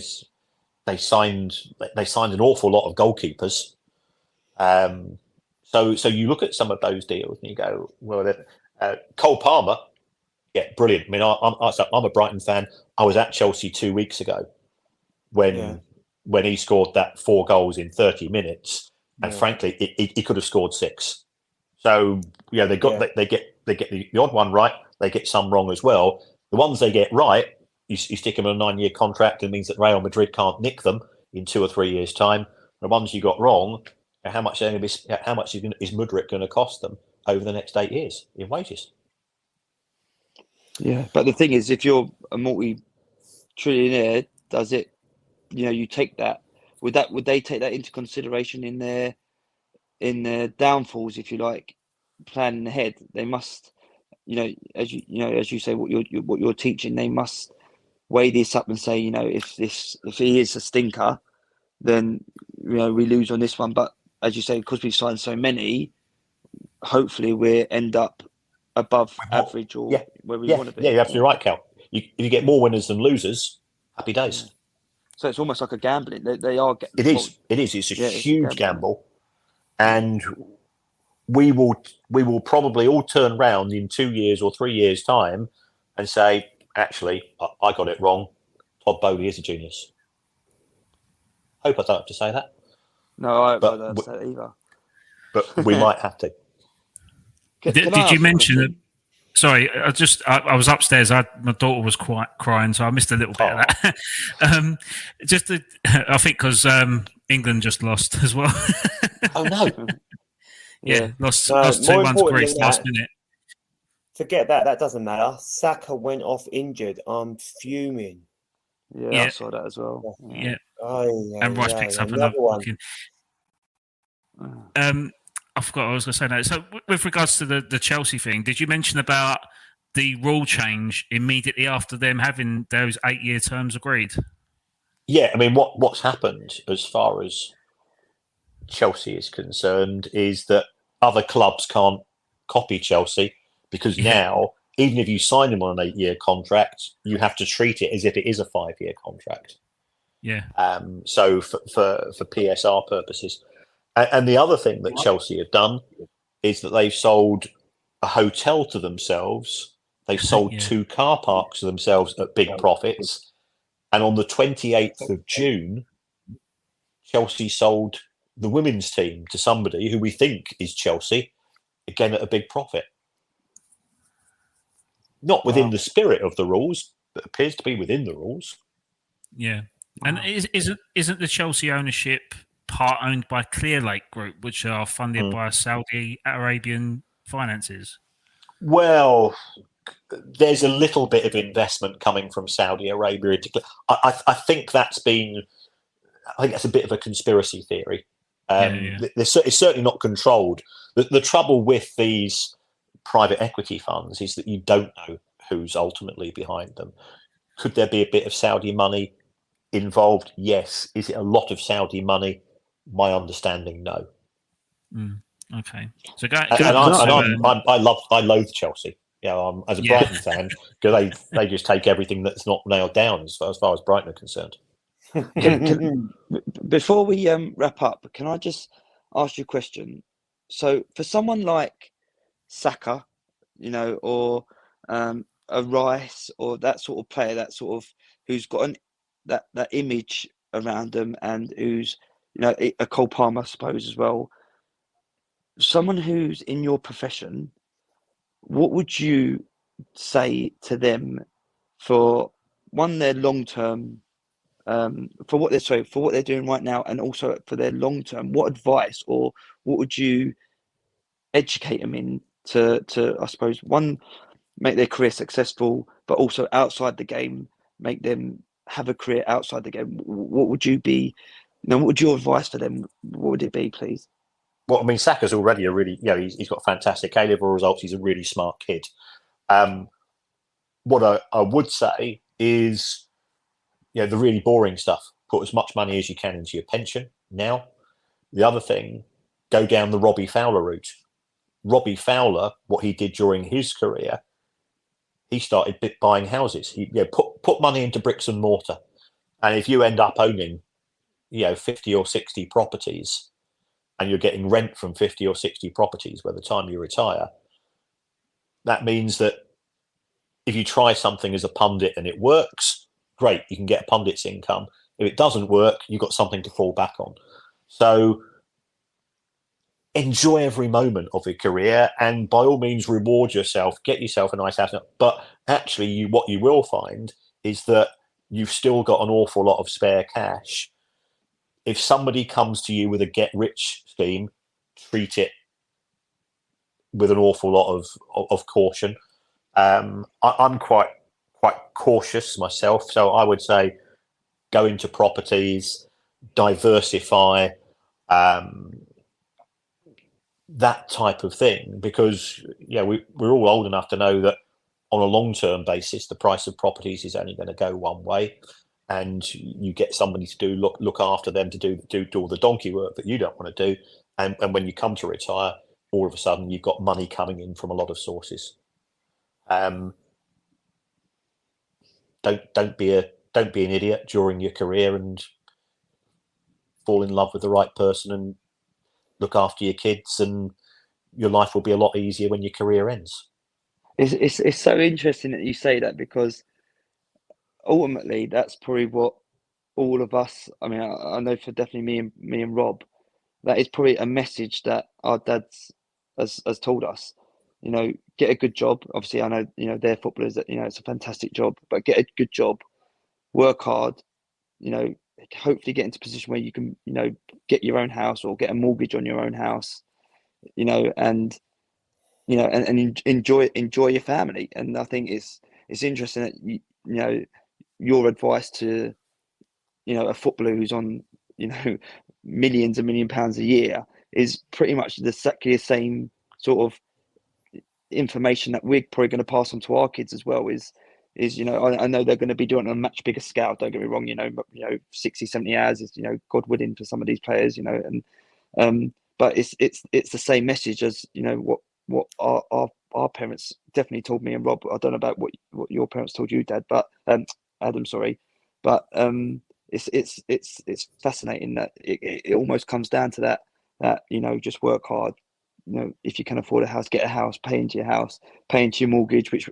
signed an awful lot of goalkeepers. So you look at some of those deals and you go, well, Cole Palmer, yeah, brilliant. I mean, I'm a Brighton fan. I was at Chelsea 2 weeks ago when he scored that 4 goals in 30 minutes, and frankly, he could have scored 6. So they get the odd one right. They get some wrong as well. The ones they get right, you stick them on a 9-year contract, and it means that Real Madrid can't nick them in 2 or 3 years' time. The ones you got wrong, how much is Mudryk going to cost them over the next 8 years in wages? Yeah, but the thing is, if you're a multi-trillionaire, does it? You take that. Would they take that into consideration in their downfalls, if you like, planning ahead? They must, as you say, what you're teaching, they must weigh this up and say, if he is a stinker, then we lose on this one. But as you say, because we've signed so many, hopefully we end up above average or where we want to be. Yeah, you're absolutely right, Cal. If you get more winners than losers, happy days. Yeah. So it's almost like a gambling. They are. It is. It's a huge gamble, and we will probably all turn round in 2 years or 3 years' time and say, actually, I got it wrong. Todd Bowley is a genius. Hope I don't have to say that. No, I don't have to say that either. But we might have to. Did you mention that? Sorry, I was upstairs. My daughter was crying, so I missed a little bit of that. I think because England just lost as well. Oh no! Lost 2-1 to Greece last minute. Forget that. That doesn't matter. Saka went off injured. I'm fuming. Yeah, I saw that as well. Yeah. And Rice picks up another one. I forgot what I was going to say now. So, with regards to the Chelsea thing, did you mention about the rule change immediately after them having those 8-year terms agreed? Yeah, I mean, what's happened as far as Chelsea is concerned is that other clubs can't copy Chelsea because now, even if you sign them on an 8-year contract, you have to treat it as if it is a 5-year contract. Yeah. So for PSR purposes. And the other thing that Chelsea have done is that they've sold a hotel to themselves. They've sold 2 car parks to themselves at big profits. And on the 28th of June, Chelsea sold the women's team to somebody who we think is Chelsea, again at a big profit. Not within the spirit of the rules, but appears to be within the rules. Yeah. And isn't the Chelsea ownership part owned by Clearlake Group, which are funded by Saudi Arabian finances? Well, there's a little bit of investment coming from Saudi Arabia. I think that's a bit of a conspiracy theory. It's certainly not controlled. The trouble with these private equity funds is that you don't know who's ultimately behind them. Could there be a bit of Saudi money involved? Yes. Is it a lot of Saudi money? My understanding, no. Okay. So I loathe Chelsea. As a Brighton fan, because they just take everything that's not nailed down as far as Brighton are concerned. Before we wrap up, can I just ask you a question? So for someone like Saka, or a Rice, or that sort of player, that sort of who's got that image around them, and who's a Cole Palmer, I suppose, as well. Someone who's in your profession, what would you say to them for their long term, for what they're doing right now, and also for their long term? What advice, or what would you educate them in to I suppose, make their career successful, but also outside the game, make them have a career outside the game? What would you be? What would your advice for them? What would it be, please? Well, I mean, Saka's already he's got fantastic A-level results. He's a really smart kid. What I would say is, the really boring stuff. Put as much money as you can into your pension now. The other thing, go down the Robbie Fowler route. Robbie Fowler, what he did during his career, he started buying houses. He put money into bricks and mortar. And if you end up owning 50 or 60 properties, and you're getting rent from 50 or 60 properties by the time you retire, that means that if you try something as a pundit and it works, great, you can get a pundit's income. If it doesn't work, you've got something to fall back on. So enjoy every moment of your career, and by all means reward yourself, get yourself a nice house. But actually what you will find is that you've still got an awful lot of spare cash. If somebody comes to you with a get-rich scheme, treat it with an awful lot of caution. I'm quite cautious myself, so I would say go into properties, diversify, that type of thing, because we're all old enough to know that on a long-term basis, the price of properties is only going to go one way. And you get somebody to look after them, to do all the donkey work that you don't want to do, and when you come to retire, all of a sudden you've got money coming in from a lot of sources. Don't be an idiot during your career and fall in love with the right person and look after your kids, and your life will be a lot easier when your career ends. It's so interesting that you say that, because ultimately that's probably what all of us, I mean, I know for definitely me and Rob, that is probably a message that our dads has told us. You know, get a good job. Obviously, I know, you know, they're footballers, that, you know, it's a fantastic job, but get a good job, work hard, you know, hopefully get into a position where you can, you know, get your own house or get a mortgage on your own house, you know, and, you know, and enjoy your family. And I think it's interesting that, you know, your advice to, you know, a footballer who's on, you know, millions and £1 million a year is pretty much exactly the same sort of information that we're probably going to pass on to our kids as well. Is you know, I know they're going to be doing it on a much bigger scale, don't get me wrong, you know, 60, 70 hours is, you know, God willing for some of these players, you know, and but it's the same message as, you know, what our parents definitely told me and Rob. I don't know about what your parents told you, Dad, but Adam, sorry, but it's fascinating that it almost comes down to that, you know, just work hard. You know, if you can afford a house, get a house, pay into your house, pay into your mortgage, which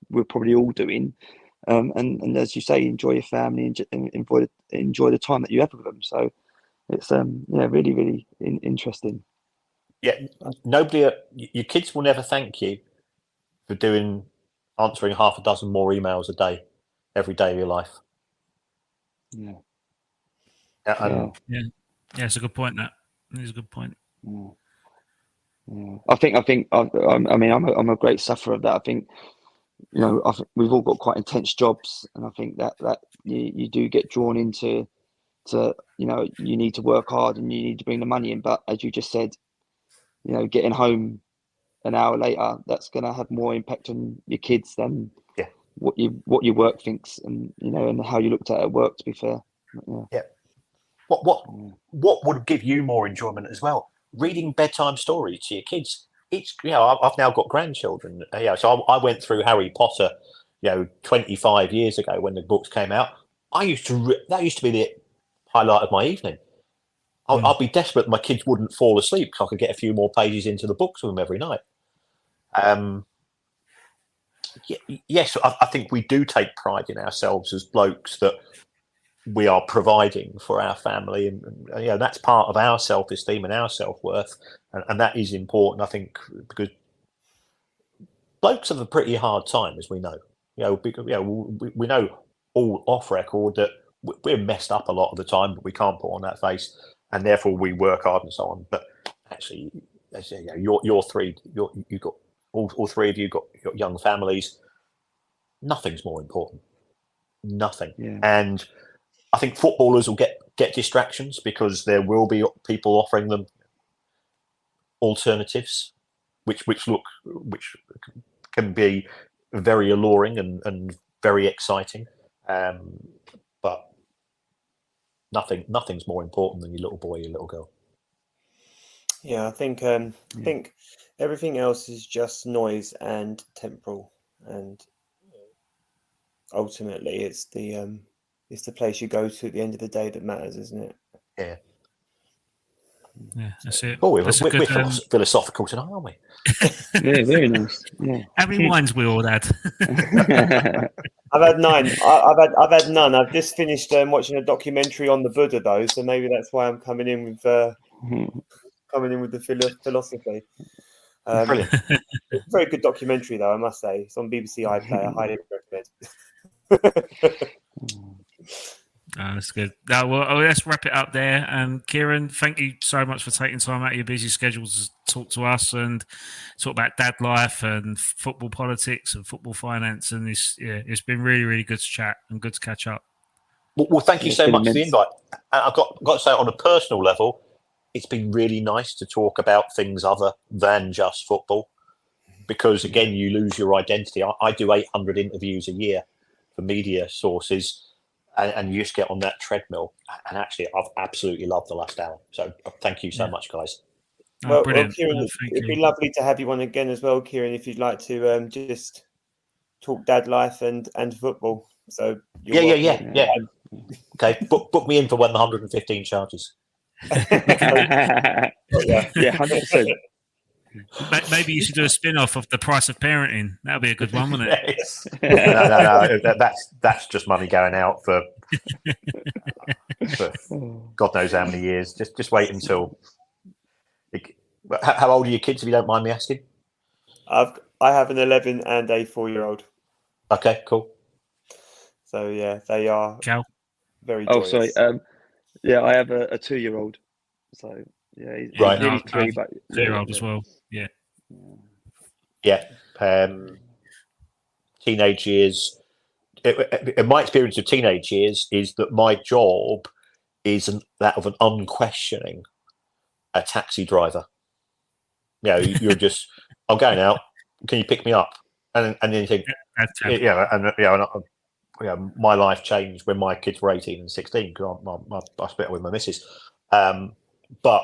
we're probably all doing. And as you say, enjoy your family and enjoy the time that you have with them. So it's really, really interesting. Yeah, your kids will never thank you for answering half a dozen more emails a day, every day of your life. Yeah. Yeah, it's a good point. That is a good point. Yeah. Yeah. I think I'm a great sufferer of that. I think, you know, we've all got quite intense jobs, and I think that you do get drawn into, you know, you need to work hard and you need to bring the money in. But as you just said, you know, getting home an hour later, that's going to have more impact on your kids than what your work thinks, and, you know, and how you looked at work, to be fair. Yeah. What would give you more enjoyment as well? Reading bedtime stories to your kids. It's, you know, I've now got grandchildren. So I went through Harry Potter, you know, 25 years ago when the books came out. That used to be the highlight of my evening. I'd be desperate my kids wouldn't fall asleep because I could get a few more pages into the books with them every night. Yes, I think we do take pride in ourselves as blokes that we are providing for our family, and you know, that's part of our self-esteem and our self-worth, and that is important, I think, because blokes have a pretty hard time, as we know. You know, because, you know, we know all off record that we're messed up a lot of the time, but we can't put on that face, and therefore we work hard and so on. But actually, as you know, you've got all three of you got young families. Nothing's more important. Nothing. Yeah. And I think footballers will get distractions because there will be people offering them alternatives, which can be very alluring and very exciting. But nothing's more important than your little boy, your little girl. Yeah, I think everything else is just noise and temporal, and ultimately it's the place you go to at the end of the day that matters, isn't it? Yeah. Yeah, that's it. Oh, we're philosophical tonight, aren't we? Yeah, very nice. Yeah. How many wines we all had? I've had 9. I've had none. I've just finished watching a documentary on the Buddha, though, so maybe that's why I'm coming in with the philosophy. Brilliant. It's a very good documentary, though, I must say. It's on BBC iPlayer. I highly recommend. That's good. Now, well, let's wrap it up there. Kieran, thank you so much for taking time out of your busy schedule to talk to us and talk about dad life and football politics and football finance. And it's been really, really good to chat and good to catch up. Well, thank you so much for the invite. I've got to say, on a personal level, it's been really nice to talk about things other than just football, because again, you lose your identity. I do 800 interviews a year for media sources, and you just get on that treadmill. And actually, I've absolutely loved the last hour. So thank you so much, guys. Well, brilliant. Kieran, Thank it'd be you. lovely to have you on again as well, Kieran, if you'd like to just talk dad life and football. So Yeah. Okay, book me in for when the 115 charges. Yeah, 100%. Maybe you should do a spin-off of The Price of Parenting. That would be a good one, wouldn't it? No. That's just money going out for God knows how many years. Just wait until. How old are your kids, if you don't mind me asking? I have an 11 and a 4-year-old. Okay, cool. So yeah, they are very joyous. Oh, sorry. Yeah, I have a 2-year-old. So yeah, he's Right. nearly 3, but 2-year-old as well. Yeah. Teenage years. In my experience of teenage years, is that my job is that of an unquestioning a taxi driver. You're just, I'm going out. Can you pick me up? And then you think, my life changed when my kids were 18 and 16 because I split up with my missus. But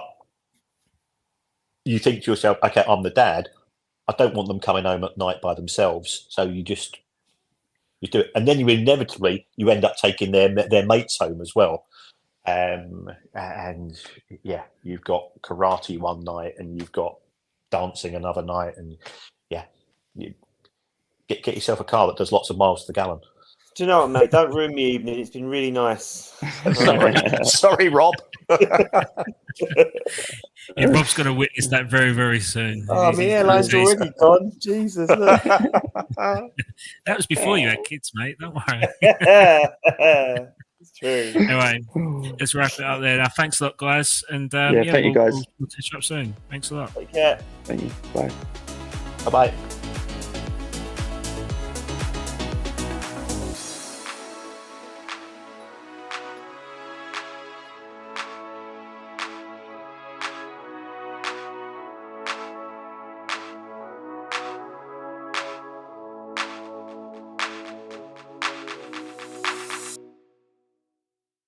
you think to yourself, okay, I'm the dad. I don't want them coming home at night by themselves. So you do it. And then you inevitably, you end up taking their mates home as well. And you've got karate one night and you've got dancing another night. And you get yourself a car that does lots of miles to the gallon. Do you know what, mate? Don't ruin my evening. It's been really nice. Sorry, Rob. Rob's going to witness that very, very soon. Oh, my airline's already gone. Jesus, look. That was before you had kids, mate. Don't worry. It's true. Anyway, let's wrap it up there. Now, thanks a lot, guys. And thank you, guys. We'll catch up soon. Thanks a lot. Take care. Thank you. Bye. Bye-bye.